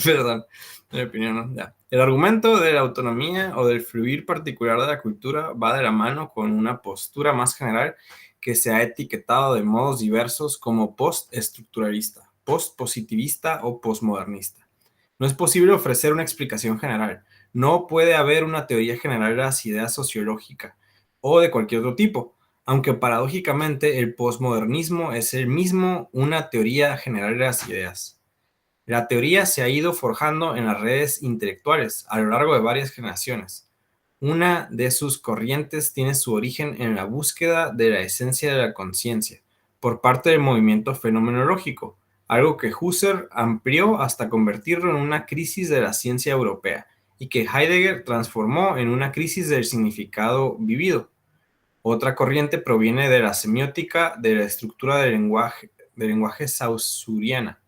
perdón, en mi opinión, ¿no? Ya. El argumento de la autonomía o del fluir particular de la cultura va de la mano con una postura más general que se ha etiquetado de modos diversos como postestructuralista, postpositivista o postmodernista. No es posible ofrecer una explicación general. No puede haber una teoría general de las ideas sociológicas o de cualquier otro tipo, aunque paradójicamente el posmodernismo es el mismo una teoría general de las ideas. La teoría se ha ido forjando en las redes intelectuales a lo largo de varias generaciones. Una de sus corrientes tiene su origen en la búsqueda de la esencia de la conciencia por parte del movimiento fenomenológico, algo que Husserl amplió hasta convertirlo en una crisis de la ciencia europea y que Heidegger transformó en una crisis del significado vivido. Otra corriente proviene de la semiótica de la estructura del lenguaje saussuriana,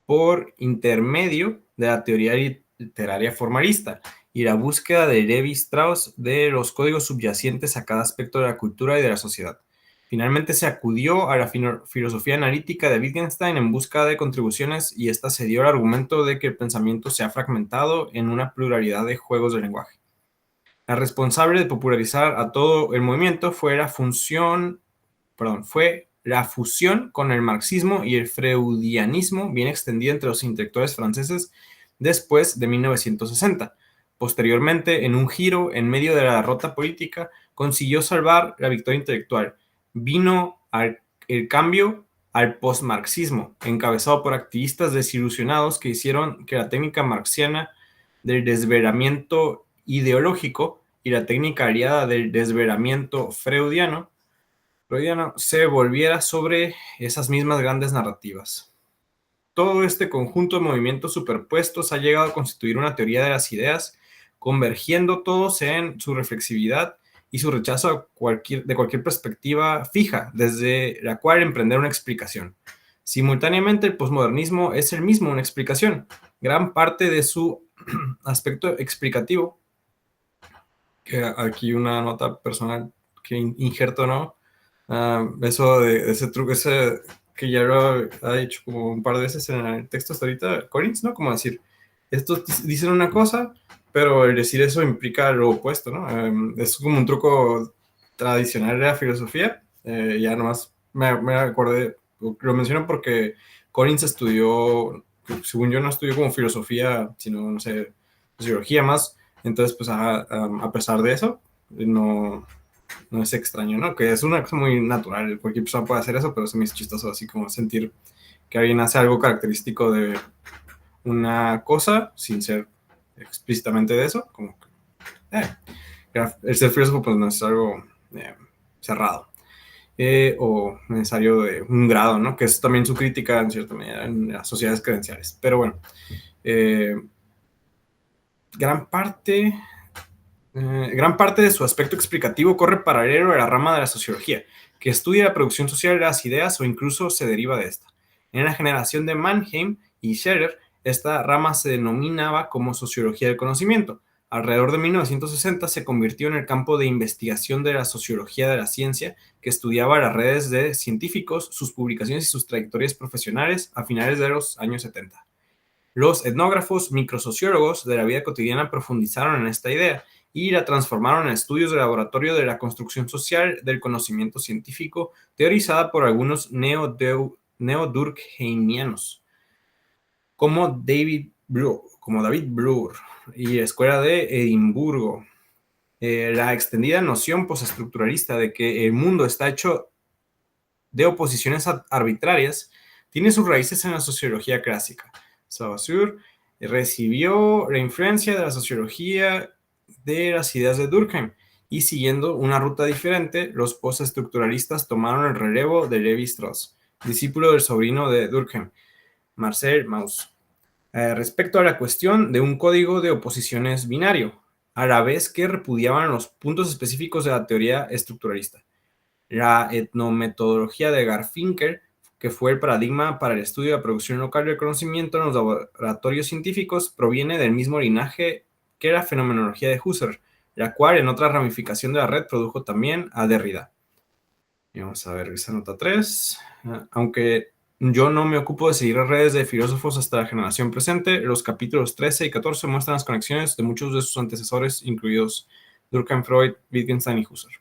por intermedio de la teoría literaria formalista y la búsqueda de Levi Strauss de los códigos subyacentes a cada aspecto de la cultura y de la sociedad. Finalmente se acudió a la filosofía analítica de Wittgenstein en busca de contribuciones y esta se dio al argumento de que el pensamiento se ha fragmentado en una pluralidad de juegos de lenguaje. La responsable de popularizar a todo el movimiento fue la fusión con el marxismo y el freudianismo bien extendida entre los intelectuales franceses después de 1960. Posteriormente, en un giro en medio de la derrota política, consiguió salvar la victoria intelectual. Vino el cambio al postmarxismo, encabezado por activistas desilusionados que hicieron que la técnica marxiana del desvelamiento ideológico y la técnica aliada del desvelamiento freudiano se volviera sobre esas mismas grandes narrativas. Todo este conjunto de movimientos superpuestos ha llegado a constituir una teoría de las ideas, convergiendo todos en su reflexividad y su rechazo de cualquier perspectiva fija, desde la cual emprender una explicación. Simultáneamente, el posmodernismo es el mismo una explicación. Gran parte de su aspecto explicativo, que aquí una nota personal que injerto, ¿no? Eso de ese truco, ese que ya lo ha dicho como un par de veces en el texto hasta ahorita, Collins, ¿no? Como decir, estos dicen una cosa, pero el decir eso implica lo opuesto, ¿no? Es como un truco tradicional de la filosofía. Ya nomás me acordé, lo menciono porque Collins estudió, según yo no estudió como filosofía, sino, no sé, sociología más. Entonces, pues a pesar de eso, no es extraño, ¿no? Que es una cosa muy natural, cualquier persona puede hacer eso, pero se me hizo chistoso así como sentir que alguien hace algo característico de una cosa sin ser explícitamente de eso, como que el ser filósofo pues no es algo cerrado o necesario de un grado, ¿no? Que es también su crítica en cierta medida en las sociedades credenciales. Pero bueno, gran parte de su aspecto explicativo corre paralelo a la rama de la sociología, que estudia la producción social de las ideas o incluso se deriva de esta. En la generación de Mannheim y Scherer, esta rama se denominaba como sociología del conocimiento. Alrededor de 1960 se convirtió en el campo de investigación de la sociología de la ciencia, que estudiaba las redes de científicos, sus publicaciones y sus trayectorias profesionales a finales de los años 70. Los etnógrafos microsociólogos de la vida cotidiana profundizaron en esta idea y la transformaron en estudios de laboratorio de la construcción social del conocimiento científico, teorizada por algunos neo-durkheimianos, como David Bloor y la Escuela de Edimburgo. La extendida noción postestructuralista de que el mundo está hecho de oposiciones arbitrarias tiene sus raíces en la sociología clásica. Saussure recibió la influencia de la sociología de las ideas de Durkheim y siguiendo una ruta diferente, los postestructuralistas tomaron el relevo de Levi Strauss, discípulo del sobrino de Durkheim, Marcel Mauss, respecto a la cuestión de un código de oposiciones binario, a la vez que repudiaban los puntos específicos de la teoría estructuralista. La etnometodología de Garfinkel, que fue el paradigma para el estudio de la producción local del conocimiento en los laboratorios científicos, proviene del mismo linaje que la fenomenología de Husserl, la cual en otra ramificación de la red produjo también a Derrida. Y vamos a ver esa nota 3. Aunque yo no me ocupo de seguir redes de filósofos hasta la generación presente, los capítulos 13 y 14 muestran las conexiones de muchos de sus antecesores, incluidos Durkheim, Freud, Wittgenstein y Husserl.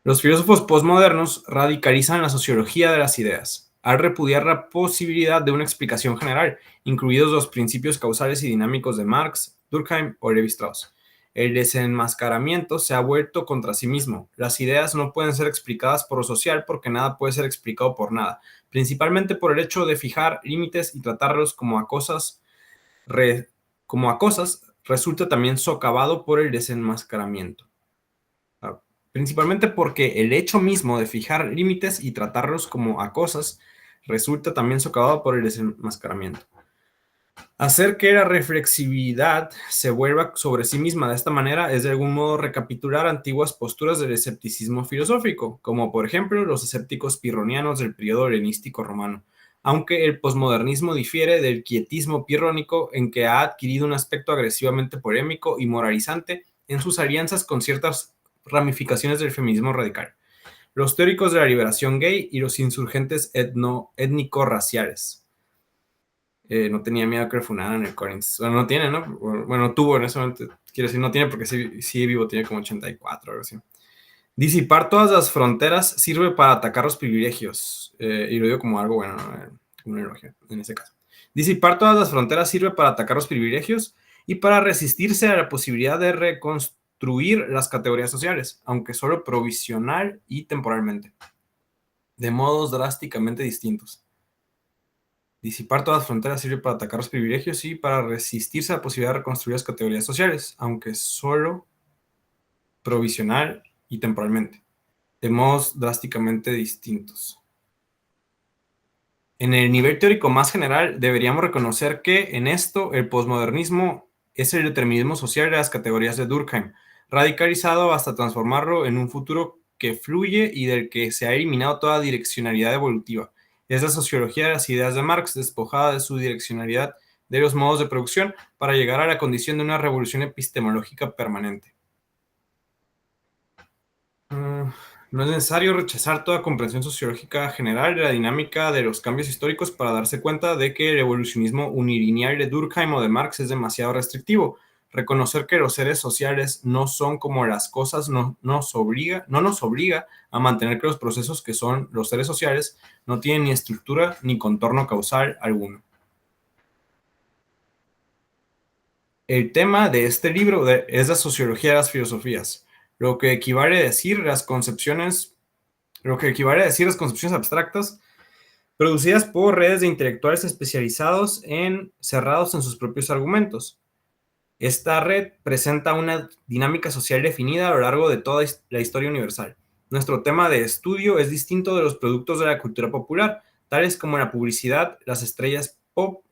Los filósofos postmodernos radicalizan la sociología de las ideas, al repudiar la posibilidad de una explicación general, incluidos los principios causales y dinámicos de Marx, Durkheim o Levi Strauss. El desenmascaramiento se ha vuelto contra sí mismo. Las ideas no pueden ser explicadas por lo social porque nada puede ser explicado por nada, principalmente por el hecho de fijar límites y tratarlos como a cosas resulta también socavado por el desenmascaramiento. Principalmente porque el hecho mismo de fijar límites y tratarlos como a cosas resulta también socavado por el desenmascaramiento. Hacer que la reflexividad se vuelva sobre sí misma de esta manera es de algún modo recapitular antiguas posturas del escepticismo filosófico, como por ejemplo los escépticos pirronianos del periodo helenístico romano, aunque el posmodernismo difiere del quietismo pirrónico en que ha adquirido un aspecto agresivamente polémico y moralizante en sus alianzas con ciertas ramificaciones del feminismo radical, los teóricos de la liberación gay y los insurgentes étnico-raciales. No tenía miedo que le funaran en el Corinthians. Bueno, no tiene, ¿no? Bueno, tuvo en ese momento. Quiero decir, no tiene porque sí vivo, tiene como 84 o algo así. Disipar todas las fronteras sirve para atacar los privilegios. Y lo digo como algo bueno, ¿no? Una elogio en ese caso. Disipar todas las fronteras sirve para atacar los privilegios y para resistirse a la posibilidad de reconstruir las categorías sociales, aunque solo provisional y temporalmente, de modos drásticamente distintos. Disipar todas las fronteras sirve para atacar los privilegios y para resistirse a la posibilidad de reconstruir las categorías sociales, aunque solo provisional y temporalmente, de modos drásticamente distintos. En el nivel teórico más general, deberíamos reconocer que en esto el posmodernismo es el determinismo social de las categorías de Durkheim, radicalizado hasta transformarlo en un futuro que fluye y del que se ha eliminado toda direccionalidad evolutiva. Es la sociología de las ideas de Marx, despojada de su direccionalidad de los modos de producción para llegar a la condición de una revolución epistemológica permanente. No es necesario rechazar toda comprensión sociológica general de la dinámica de los cambios históricos para darse cuenta de que el evolucionismo unilineal de Durkheim o de Marx es demasiado restrictivo. Reconocer que los seres sociales no son como las cosas no nos obliga a mantener que los procesos que son los seres sociales no tienen ni estructura ni contorno causal alguno. El tema de este libro es la sociología de las filosofías, lo que equivale a decir las concepciones abstractas producidas por redes de intelectuales especializados cerrados en sus propios argumentos. Esta red presenta una dinámica social definida a lo largo de toda la historia universal. Nuestro tema de estudio es distinto de los productos de la cultura popular, tales como la publicidad, la estrella pop,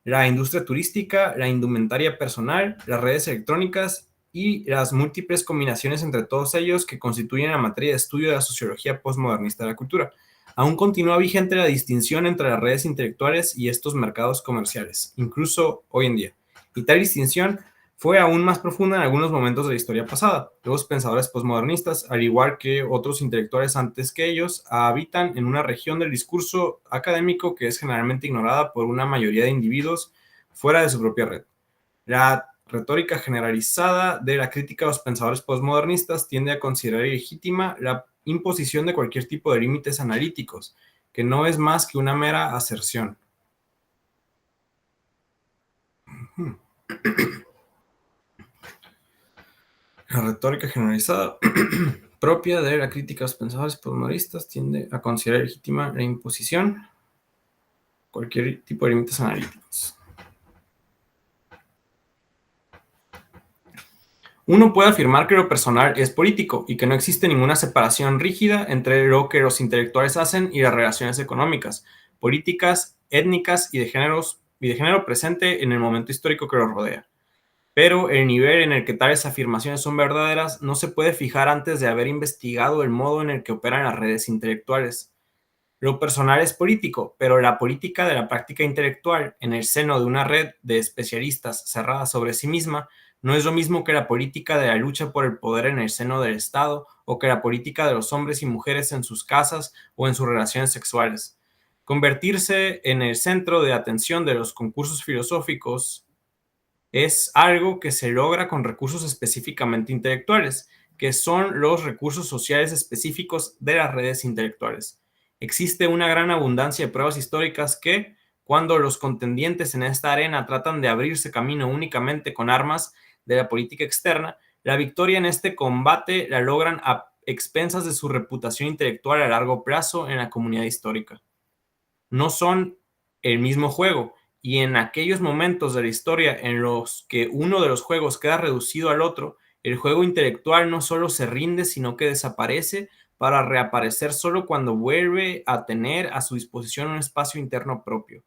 la industria turística, la indumentaria personal, las redes electrónicas y las múltiples combinaciones entre todos ellos que constituyen la materia de estudio de la sociología postmodernista de la cultura. Aún continúa vigente la distinción entre las redes intelectuales y estos mercados comerciales, incluso hoy en día. Y tal distinción fue aún más profunda en algunos momentos de la historia pasada. Los pensadores postmodernistas, al igual que otros intelectuales antes que ellos, habitan en una región del discurso académico que es generalmente ignorada por una mayoría de individuos fuera de su propia red. La retórica generalizada de la crítica a los pensadores postmodernistas tiende a considerar ilegítima la imposición de cualquier tipo de límites analíticos, que no es más que una mera aserción. La retórica generalizada propia de la crítica a los pensadores postmodernistas tiende a considerar legítima la imposición de cualquier tipo de límites analíticos. Uno puede afirmar que lo personal es político y que no existe ninguna separación rígida entre lo que los intelectuales hacen y las relaciones económicas, políticas, étnicas y de género presente en el momento histórico que los rodea. Pero el nivel en el que tales afirmaciones son verdaderas no se puede fijar antes de haber investigado el modo en el que operan las redes intelectuales. Lo personal es político, pero la política de la práctica intelectual en el seno de una red de especialistas cerrada sobre sí misma no es lo mismo que la política de la lucha por el poder en el seno del Estado o que la política de los hombres y mujeres en sus casas o en sus relaciones sexuales. Convertirse en el centro de atención de los concursos filosóficos es algo que se logra con recursos específicamente intelectuales, que son los recursos sociales específicos de las redes intelectuales. Existe una gran abundancia de pruebas históricas que, cuando los contendientes en esta arena tratan de abrirse camino únicamente con armas de la política externa, la victoria en este combate la logran a expensas de su reputación intelectual a largo plazo en la comunidad histórica. No son el mismo juego, y en aquellos momentos de la historia en los que uno de los juegos queda reducido al otro, el juego intelectual no solo se rinde, sino que desaparece para reaparecer solo cuando vuelve a tener a su disposición un espacio interno propio.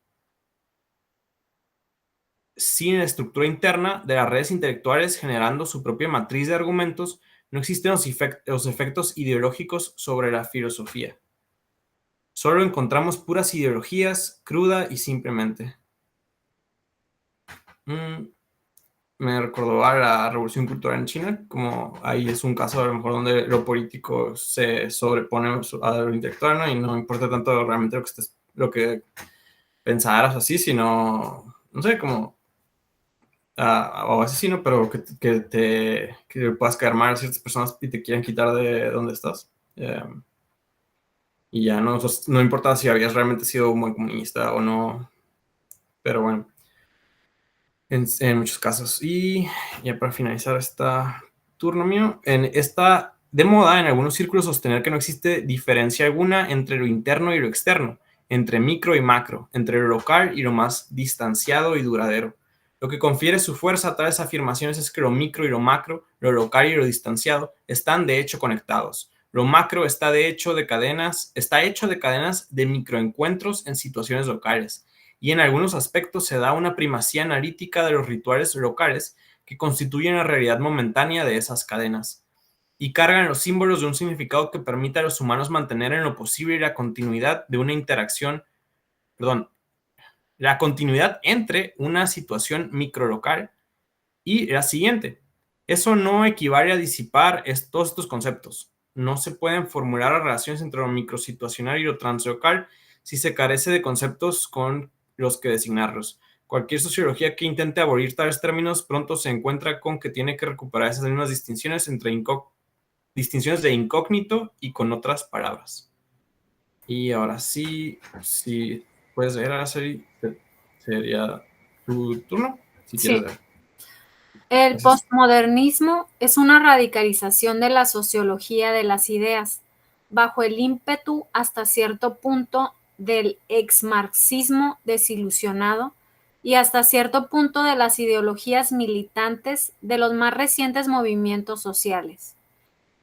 Sin la estructura interna de las redes intelectuales generando su propia matriz de argumentos, no existen los efectos ideológicos sobre la filosofía. Solo encontramos puras ideologías, cruda y simplemente. Me recordó a la Revolución Cultural en China, como ahí es un caso a lo mejor donde lo político se sobrepone a lo intelectual, ¿no? Y no importa tanto realmente lo que pensaras así, sino, no sé, como o asesino, pero que puedas caer mal a ciertas personas y te quieren quitar de donde estás. Y ya no importa si habías realmente sido un buen comunista o no, pero bueno, en muchos casos. Y ya para finalizar esta turno mío, está de moda en algunos círculos sostener que no existe diferencia alguna entre lo interno y lo externo, entre micro y macro, entre lo local y lo más distanciado y duradero. Lo que confiere su fuerza a tales afirmaciones es que lo micro y lo macro, lo local y lo distanciado, están de hecho conectados. Lo macro está hecho de cadenas de microencuentros en situaciones locales, y en algunos aspectos se da una primacía analítica de los rituales locales que constituyen la realidad momentánea de esas cadenas, y cargan los símbolos de un significado que permite a los humanos mantener en lo posible la continuidad de una interacción, la continuidad entre una situación microlocal y la siguiente. Eso no equivale a disipar todos estos conceptos. No se pueden formular las relaciones entre lo microsituacional y lo translocal si se carece de conceptos con los que designarlos. Cualquier sociología que intente abolir tales términos pronto se encuentra con que tiene que recuperar esas mismas distinciones entre distinciones de incógnito y con otras palabras. Y ahora sí, si puedes leer a la serie, sería tu turno, si quieres leer. El Gracias. postmodernismo es una radicalización de la sociología de las ideas, bajo el ímpetu hasta cierto punto del exmarxismo desilusionado y hasta cierto punto de las ideologías militantes de los más recientes movimientos sociales.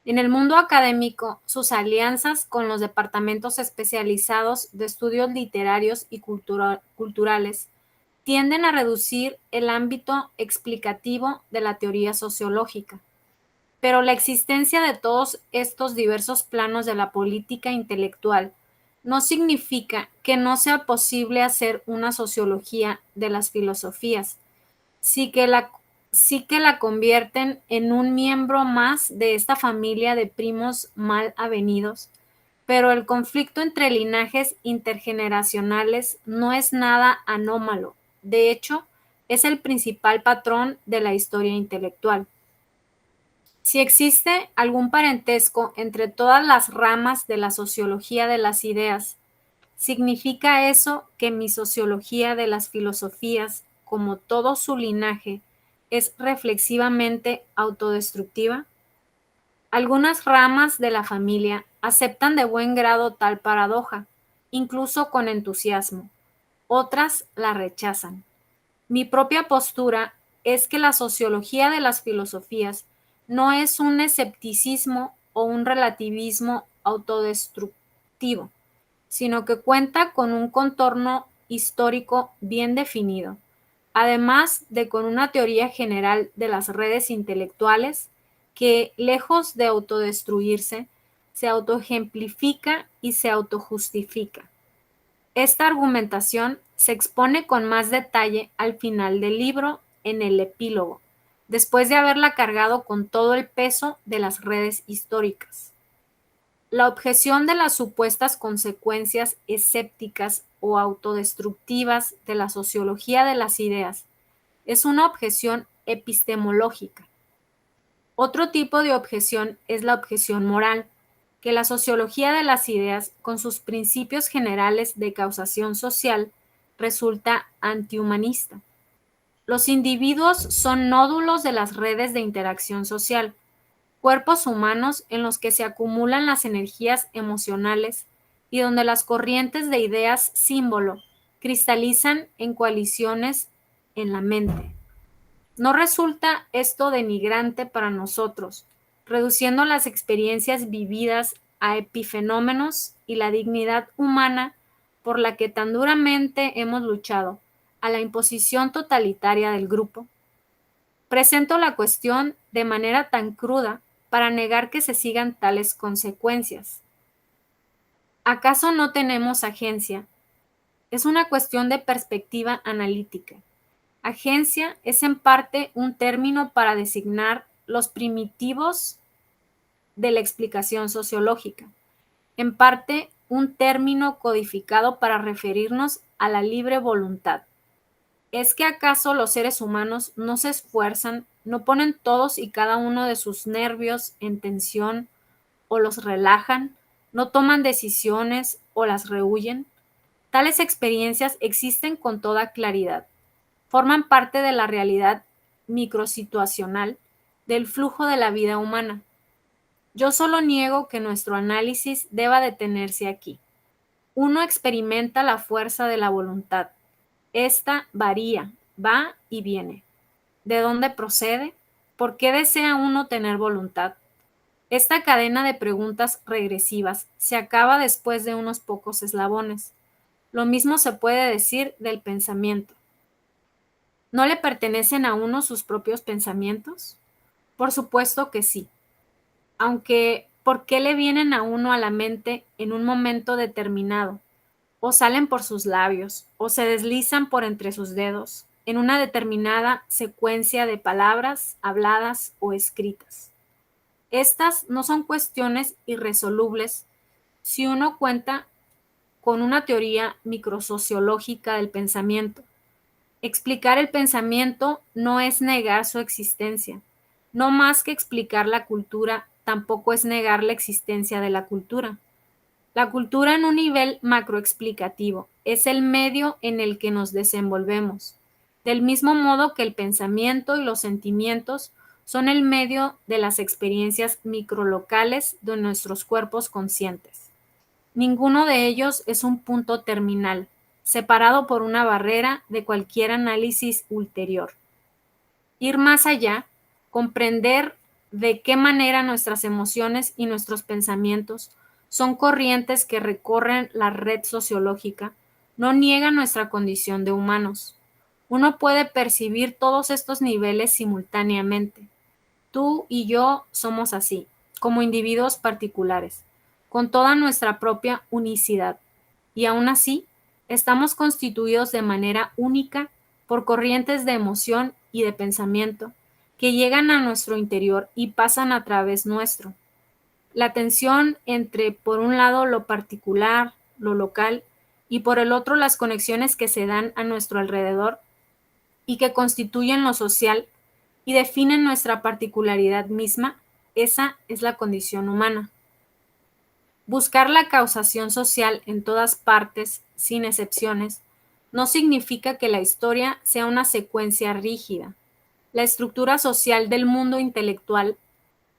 En el mundo académico, sus alianzas con los departamentos especializados de estudios literarios y culturales tienden a reducir el ámbito explicativo de la teoría sociológica. Pero la existencia de todos estos diversos planos de la política intelectual no significa que no sea posible hacer una sociología de las filosofías, sí que la convierten en un miembro más de esta familia de primos mal avenidos, pero el conflicto entre linajes intergeneracionales no es nada anómalo. De hecho, es el principal patrón de la historia intelectual. Si existe algún parentesco entre todas las ramas de la sociología de las ideas, ¿significa eso que mi sociología de las filosofías, como todo su linaje, es reflexivamente autodestructiva? Algunas ramas de la familia aceptan de buen grado tal paradoja, incluso con entusiasmo. Otras la rechazan. Mi propia postura es que la sociología de las filosofías no es un escepticismo o un relativismo autodestructivo, sino que cuenta con un contorno histórico bien definido, además de con una teoría general de las redes intelectuales que, lejos de autodestruirse, se autoejemplifica y se autojustifica. Esta argumentación se expone con más detalle al final del libro, en el epílogo, después de haberla cargado con todo el peso de las redes históricas. La objeción de las supuestas consecuencias escépticas o autodestructivas de la sociología de las ideas es una objeción epistemológica. Otro tipo de objeción es la objeción moral, que la sociología de las ideas, con sus principios generales de causación social, resulta antihumanista. Los individuos son nódulos de las redes de interacción social, cuerpos humanos en los que se acumulan las energías emocionales y donde las corrientes de ideas símbolo cristalizan en coaliciones en la mente. No resulta esto denigrante para nosotros, reduciendo las experiencias vividas a epifenómenos y la dignidad humana por la que tan duramente hemos luchado, a la imposición totalitaria del grupo. Presento la cuestión de manera tan cruda para negar que se sigan tales consecuencias. ¿Acaso no tenemos agencia? Es una cuestión de perspectiva analítica. Agencia es en parte un término para designar los primitivos de la explicación sociológica, en parte un término codificado para referirnos a la libre voluntad. ¿Es que acaso los seres humanos no se esfuerzan, no ponen todos y cada uno de sus nervios en tensión o los relajan, no toman decisiones o las rehuyen? Tales experiencias existen con toda claridad. Forman parte de la realidad microsituacional del flujo de la vida humana. Yo solo niego que nuestro análisis deba detenerse aquí. Uno experimenta la fuerza de la voluntad. Esta varía, va y viene. ¿De dónde procede? ¿Por qué desea uno tener voluntad? Esta cadena de preguntas regresivas se acaba después de unos pocos eslabones. Lo mismo se puede decir del pensamiento. ¿No le pertenecen a uno sus propios pensamientos? Por supuesto que sí. Aunque, ¿por qué le vienen a uno a la mente en un momento determinado? O salen por sus labios, o se deslizan por entre sus dedos, en una determinada secuencia de palabras habladas o escritas. Estas no son cuestiones irresolubles si uno cuenta con una teoría microsociológica del pensamiento. Explicar el pensamiento no es negar su existencia. No más que explicar la cultura, tampoco es negar la existencia de la cultura. La cultura en un nivel macroexplicativo es el medio en el que nos desenvolvemos, del mismo modo que el pensamiento y los sentimientos son el medio de las experiencias microlocales de nuestros cuerpos conscientes. Ninguno de ellos es un punto terminal, separado por una barrera de cualquier análisis ulterior. Ir más allá, comprender de qué manera nuestras emociones y nuestros pensamientos son corrientes que recorren la red sociológica, no niega nuestra condición de humanos. Uno puede percibir todos estos niveles simultáneamente. Tú y yo somos así, como individuos particulares, con toda nuestra propia unicidad. Y aún así, estamos constituidos de manera única por corrientes de emoción y de pensamiento que llegan a nuestro interior y pasan a través nuestro. La tensión entre, por un lado, lo particular, lo local, y por el otro, las conexiones que se dan a nuestro alrededor y que constituyen lo social y definen nuestra particularidad misma, esa es la condición humana. Buscar la causación social en todas partes, sin excepciones, no significa que la historia sea una secuencia rígida. La estructura social del mundo intelectual,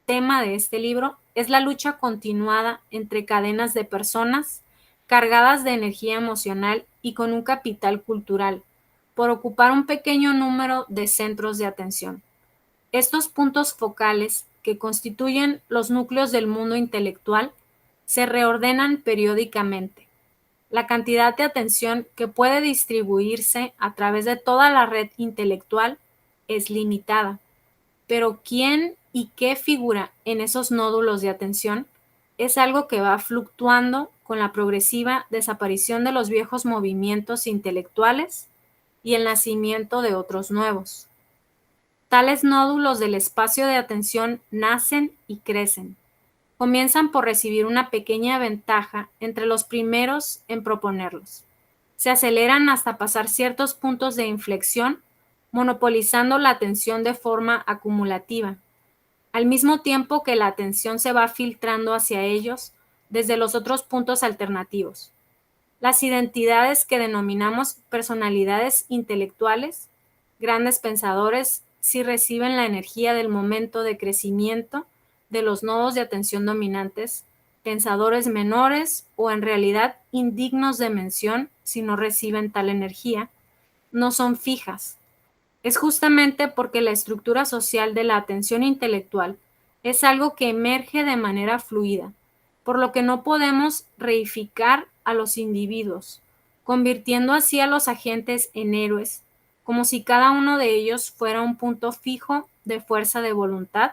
tema de este libro, es la lucha continuada entre cadenas de personas cargadas de energía emocional y con un capital cultural, por ocupar un pequeño número de centros de atención. Estos puntos focales, que constituyen los núcleos del mundo intelectual, se reordenan periódicamente. La cantidad de atención que puede distribuirse a través de toda la red intelectual es limitada, pero quién y qué figura en esos nódulos de atención es algo que va fluctuando con la progresiva desaparición de los viejos movimientos intelectuales y el nacimiento de otros nuevos. Tales nódulos del espacio de atención nacen y crecen. Comienzan por recibir una pequeña ventaja entre los primeros en proponerlos. Se aceleran hasta pasar ciertos puntos de inflexión, monopolizando la atención de forma acumulativa, al mismo tiempo que la atención se va filtrando hacia ellos desde los otros puntos alternativos. Las identidades que denominamos personalidades intelectuales, grandes pensadores, sí reciben la energía del momento de crecimiento de los nodos de atención dominantes, pensadores menores o en realidad indignos de mención si no reciben tal energía, no son fijas. Es justamente porque la estructura social de la atención intelectual es algo que emerge de manera fluida, por lo que no podemos reificar a los individuos, convirtiendo así a los agentes en héroes, como si cada uno de ellos fuera un punto fijo de fuerza de voluntad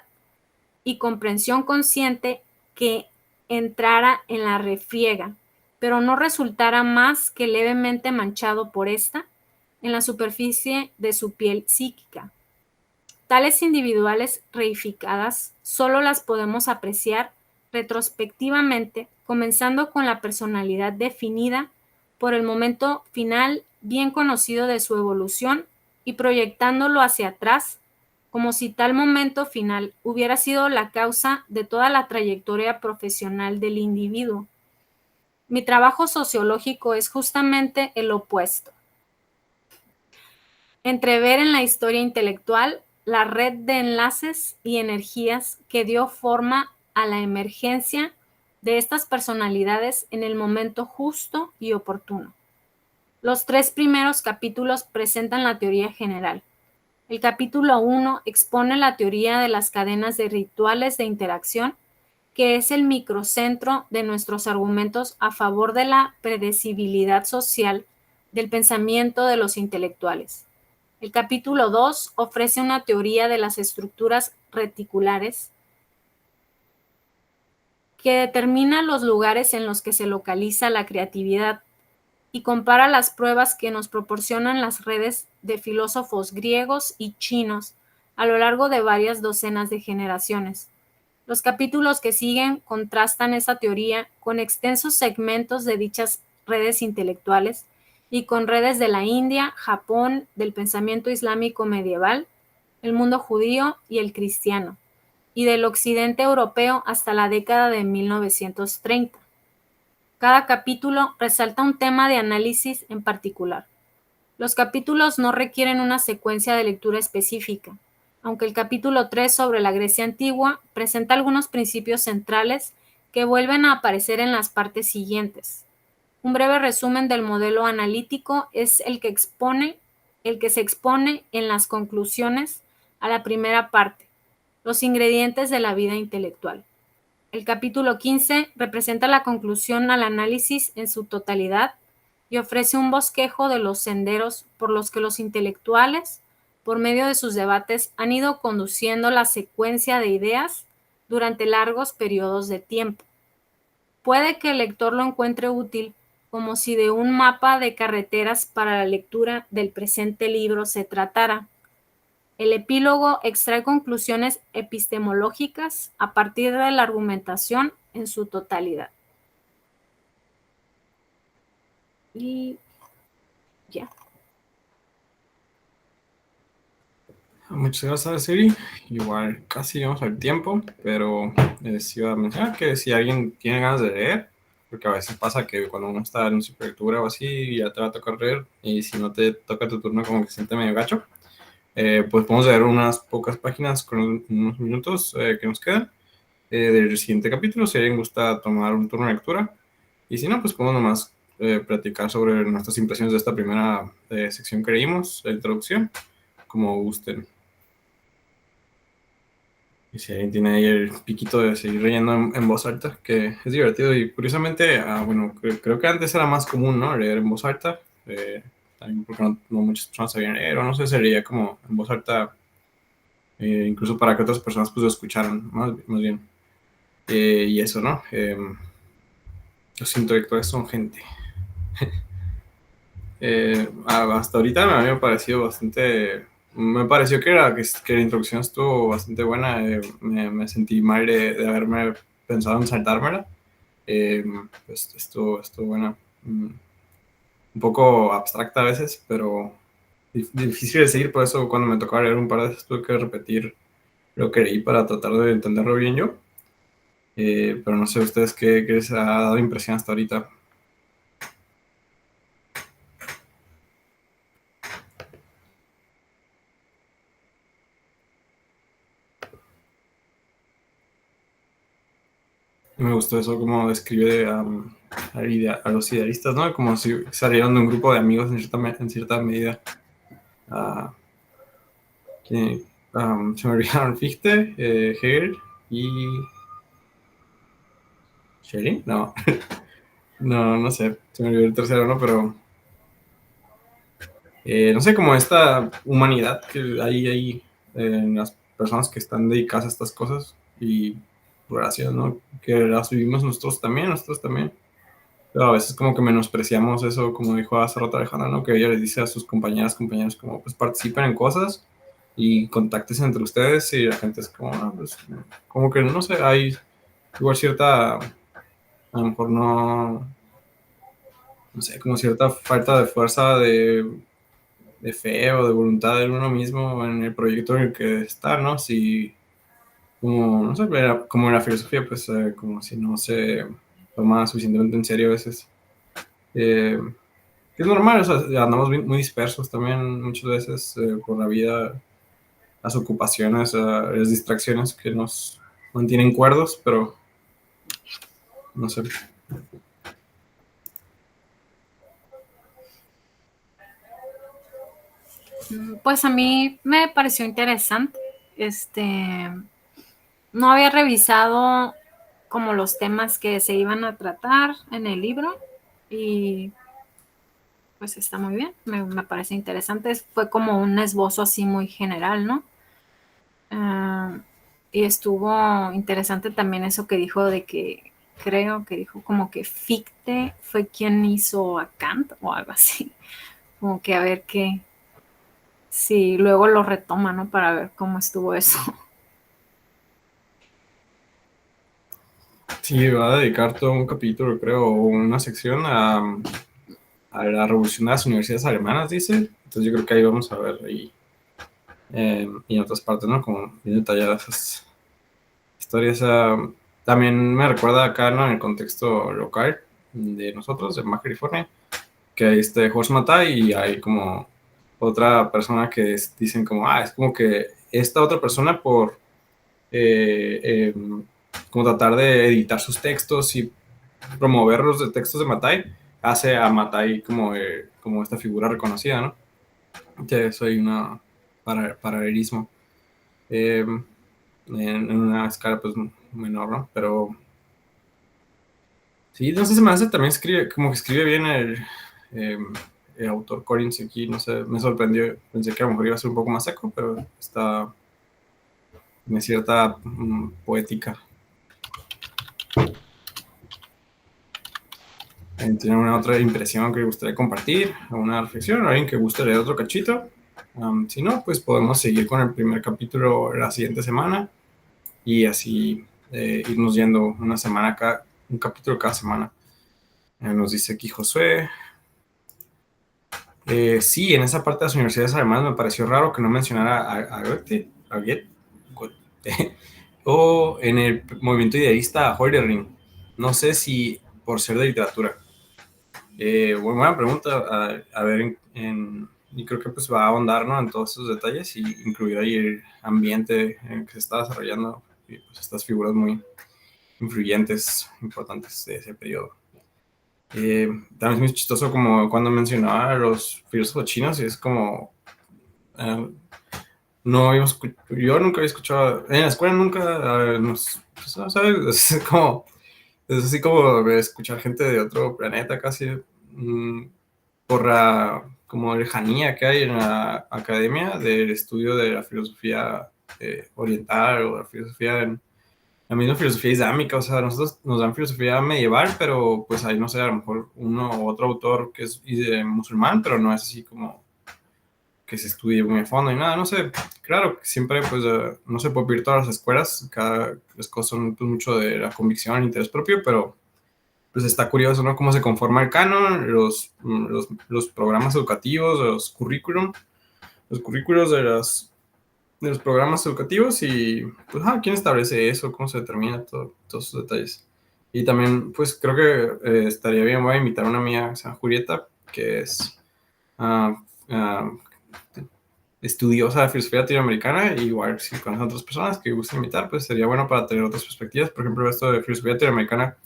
y comprensión consciente que entrara en la refriega, pero no resultara más que levemente manchado por esta en la superficie de su piel psíquica. Tales individuales reificadas solo las podemos apreciar retrospectivamente, comenzando con la personalidad definida por el momento final bien conocido de su evolución y proyectándolo hacia atrás, como si tal momento final hubiera sido la causa de toda la trayectoria profesional del individuo. Mi trabajo sociológico es justamente el opuesto. Entrever en la historia intelectual la red de enlaces y energías que dio forma a la emergencia de estas personalidades en el momento justo y oportuno. Los 3 primeros capítulos presentan la teoría general. El capítulo 1 expone la teoría de las cadenas de rituales de interacción, que es el microcentro de nuestros argumentos a favor de la predecibilidad social del pensamiento de los intelectuales. El capítulo 2 ofrece una teoría de las estructuras reticulares que determina los lugares en los que se localiza la creatividad y compara las pruebas que nos proporcionan las redes de filósofos griegos y chinos a lo largo de varias docenas de generaciones. Los capítulos que siguen contrastan esa teoría con extensos segmentos de dichas redes intelectuales y con redes de la India, Japón, del pensamiento islámico medieval, el mundo judío y el cristiano, y del occidente europeo hasta la década de 1930. Cada capítulo resalta un tema de análisis en particular. Los capítulos no requieren una secuencia de lectura específica, aunque el capítulo 3 sobre la Grecia antigua presenta algunos principios centrales que vuelven a aparecer en las partes siguientes. Un breve resumen del modelo analítico es el que se expone en las conclusiones a la primera parte, los ingredientes de la vida intelectual. El capítulo 15 representa la conclusión al análisis en su totalidad y ofrece un bosquejo de los senderos por los que los intelectuales, por medio de sus debates, han ido conduciendo la secuencia de ideas durante largos periodos de tiempo. Puede que el lector lo encuentre útil, como si de un mapa de carreteras para la lectura del presente libro se tratara. El epílogo extrae conclusiones epistemológicas a partir de la argumentación en su totalidad. Y ya. Muchas gracias, Siri. Igual casi llegamos al tiempo, pero les iba a mencionar que si alguien tiene ganas de leer, porque a veces pasa que cuando uno está en un superlectura o así, ya te va a tocar leer, y si no te toca tu turno, como que se siente medio gacho, pues podemos leer unas pocas páginas con unos minutos que nos quedan del siguiente capítulo, si alguien gusta tomar un turno de lectura, y si no, pues podemos nomás platicar sobre nuestras impresiones de esta primera sección que leímos, la introducción, como gusten. Y si alguien tiene ahí el piquito de seguir leyendo en voz alta, que es divertido. Y curiosamente, bueno, creo que antes era más común, ¿no? Leer en voz alta. También porque no muchas personas sabían leer, o no sé, se leía como en voz alta, incluso para que otras personas pues lo escucharan, más bien. Y eso, ¿no? Los intelectuales son gente. Hasta ahorita a mí me ha parecido bastante. Me pareció que la introducción estuvo bastante buena. Me sentí mal de haberme pensado en saltármela. Pues estuvo buena. Un poco abstracta a veces, pero difícil de seguir. Por eso, cuando me tocaba leer un par de veces, tuve que repetir lo que leí para tratar de entenderlo bien yo. Pero no sé ustedes qué les ha dado impresión hasta ahorita. Me gustó eso, como describe a los idealistas, ¿no? Como si salieron de un grupo de amigos en cierta medida. Ah, que, se me olvidaron Fichte, Hegel y Schelling, no, no sé, se me olvidó el tercero, ¿no? Pero no sé, como esta humanidad que hay ahí en las personas que están dedicadas a estas cosas y gracias, ¿no? Que las vivimos nosotros también. Pero a veces como que menospreciamos eso, como dijo hace rato Alejandra, ¿no? Que ella les dice a sus compañeros, como pues participen en cosas y contáctense entre ustedes y la gente es como, pues, como que no sé, hay igual cierta, a lo mejor no sé, como cierta falta de fuerza de fe o de voluntad de uno mismo en el proyecto en el que está, ¿no? Si, como, no sé, como en la filosofía, pues como si no se toma suficientemente en serio a veces. Eh, que es normal, o sea, andamos muy dispersos también muchas veces por la vida, las ocupaciones, las distracciones que nos mantienen cuerdos, pero no sé. Pues a mí me pareció interesante. No había revisado como los temas que se iban a tratar en el libro y pues está muy bien, me parece interesante. Fue como un esbozo así muy general, ¿no? Ah, y estuvo interesante también eso que dijo de que creo que dijo como que Fichte fue quien hizo a Kant o algo así. Como que a ver qué, si luego lo retoma, ¿no? Para ver cómo estuvo eso. Sí, va a dedicar todo un capítulo, creo, o una sección a la revolución de las universidades alemanas, dice. Entonces yo creo que ahí vamos a ver ahí, y en otras partes, ¿no? Como bien detalladas esas historias. También me recuerda acá, ¿no? En el contexto local de nosotros, de Baja California, que hay Horst Matai y hay como otra persona que dicen como, es como que esta otra persona por como tratar de editar sus textos y promover los textos de Matai, hace a Matai como esta figura reconocida, ¿no? Que soy una paralelismo en una escala pues menor, ¿no? Pero sí, no sé, se me hace también escribe, como que escribe bien eh, el autor Collins aquí, no sé, me sorprendió, pensé que a lo mejor iba a ser un poco más seco, pero tiene cierta poética. ¿Tiene una otra impresión que gustaría compartir? ¿Una reflexión? ¿Alguien que guste leer otro cachito? Si no, pues podemos seguir con el primer capítulo la siguiente semana y así irnos yendo una semana un capítulo cada semana. Nos dice aquí Josué. Sí, en esa parte de las universidades alemanas me pareció raro que no mencionara a Goethe, Goethe, o en el movimiento idealista a Hölderlin. No sé si por ser de literatura. Buena pregunta. A ver, y creo que pues va a ahondar, ¿no? En todos esos detalles y incluir ahí el ambiente en el que se está desarrollando y pues estas figuras muy influyentes, importantes de ese periodo. También es muy chistoso como cuando mencionaba a los filósofos chinos y es como eh, yo nunca había escuchado en la escuela nunca pues, no, ¿sabes? Es así como escuchar gente de otro planeta casi por la como lejanía que hay en la academia del estudio de la filosofía oriental o la filosofía la misma filosofía islámica. O sea, nosotros nos dan filosofía medieval, pero pues hay, no sé, a lo mejor uno u otro autor que es musulmán, pero no es así como que se estudie muy a fondo y nada, no sé. Claro, siempre pues no se puede pedir todas las escuelas, las cosas son pues, mucho de la convicción, el interés propio, pero pues está curioso, ¿no? Cómo se conforma el canon, los programas educativos, los currículos de los programas educativos y, pues, ¿quién establece eso? ¿Cómo se determina todos esos detalles? Y también, pues, creo que estaría bien, voy a invitar a una amiga, que se llama Julieta, que es, ah, ah, estudiosa de filosofía latinoamericana, y igual si conoces a otras personas que gusten invitar, pues sería bueno para tener otras perspectivas. Por ejemplo, esto de filosofía latinoamericana,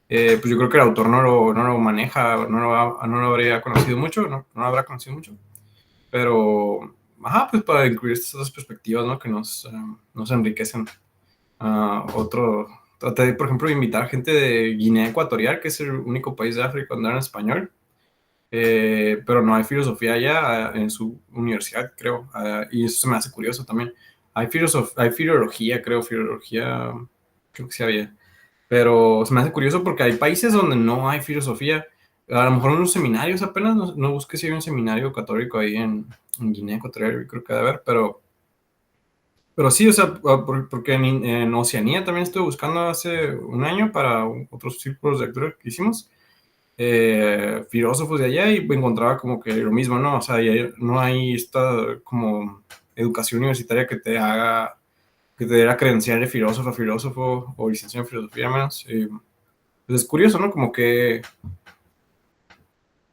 pues yo creo que el autor no lo maneja, no lo habría conocido mucho, no lo habrá conocido mucho, pero, pues para incluir estas otras perspectivas, ¿no? Que nos enriquecen. Traté de, por ejemplo, invitar gente de Guinea Ecuatorial, que es el único país de África donde hablan español, pero no hay filosofía allá en su universidad, creo, y eso se me hace curioso también. Hay filología, creo que sí había, pero se me hace curioso porque hay países donde no hay filosofía. A lo mejor en los seminarios apenas, no busqué si hay un seminario católico ahí en Guinea Ecuatorial, creo que debe haber, pero sí, o sea, porque en Oceanía también estuve buscando hace un año para otros círculos de lectura que hicimos, filósofos de allá, y encontraba como que lo mismo, ¿no? O sea, no hay esta como educación universitaria que te dé la credencial de filósofo o licenciado en filosofía, menos. Pues es curioso, ¿no? Como que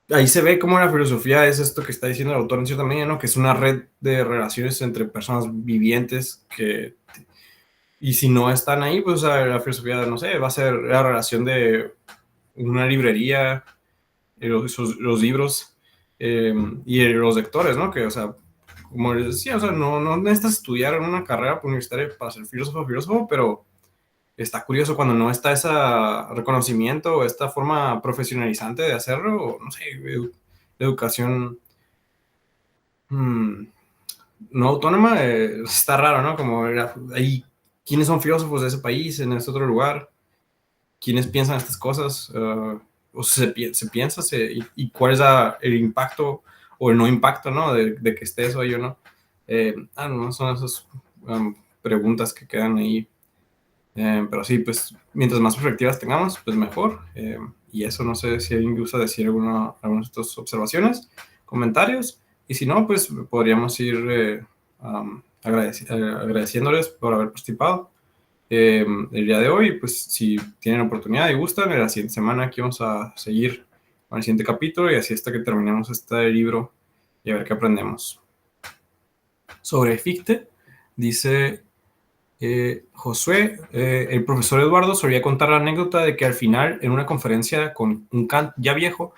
ahí se ve cómo la filosofía es esto que está diciendo el autor en cierta medida, ¿no? Que es una red de relaciones entre personas vivientes y si no están ahí, pues o sea, la filosofía, no sé, va a ser la relación de una librería, los libros, y los lectores, ¿no? Que, o sea, como les decía, o sea, no necesitas estudiar en una carrera universitaria para ser filósofo, pero está curioso cuando no está ese reconocimiento o esta forma profesionalizante de hacerlo, o no sé, educación no autónoma, está raro, ¿no? Como ahí, ¿quiénes son filósofos de ese país, en ese otro lugar? ¿Quiénes piensan estas cosas? O se piensa, y cuál es el impacto o el no impacto, ¿no? De que esté eso ahí o no. No, son esas preguntas que quedan ahí. Pero sí, pues mientras más perspectivas tengamos, pues mejor. Y eso, no sé si alguien gusta decir alguna de estas observaciones, comentarios. Y si no, pues podríamos ir agradeciéndoles por haber participado el día de hoy. Pues si tienen oportunidad y gustan, en la siguiente semana aquí vamos a seguir con el siguiente capítulo, y así hasta que terminemos este libro y a ver qué aprendemos. Sobre Fichte, dice Josué, el profesor Eduardo solía contar la anécdota de que al final, en una conferencia con un Kant ya viejo,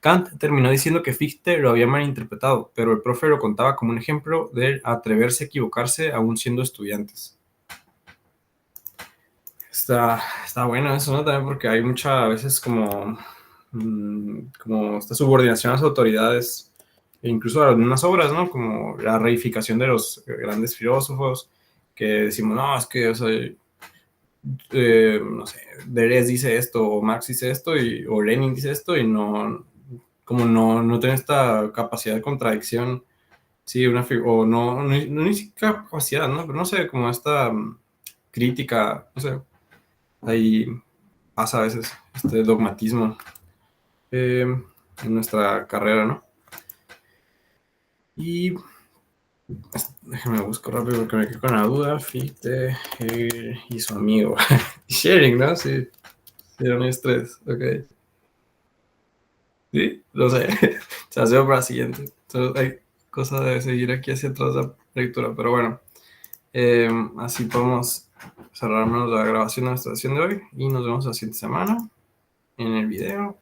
Kant terminó diciendo que Fichte lo había malinterpretado, pero el profe lo contaba como un ejemplo de atreverse a equivocarse aún siendo estudiantes. Está bueno eso, ¿no? También porque hay muchas veces como esta subordinación a las autoridades, e incluso algunas obras, ¿no? Como la reificación de los grandes filósofos, que decimos, no, es que, o sea, no sé, Deleuze dice esto, o Marx dice esto, o Lenin dice esto, y no tiene esta capacidad de contradicción, sí, o no ni siquiera capacidad, ¿no? Pero no sé, como esta crítica, no sé, ahí pasa a veces este dogmatismo en nuestra carrera, ¿no? Y déjame buscar rápido porque me quedé con la duda. Fichte, Hegel y su amigo. Sharing, ¿no? Sí. Eran ellos tres, ok. Sí, lo sé. Se hace para la siguiente. Entonces, hay cosa de seguir aquí hacia atrás la lectura, pero bueno. Así podemos cerrar menos la grabación de nuestra sesión de hoy y nos vemos la siguiente semana en el video.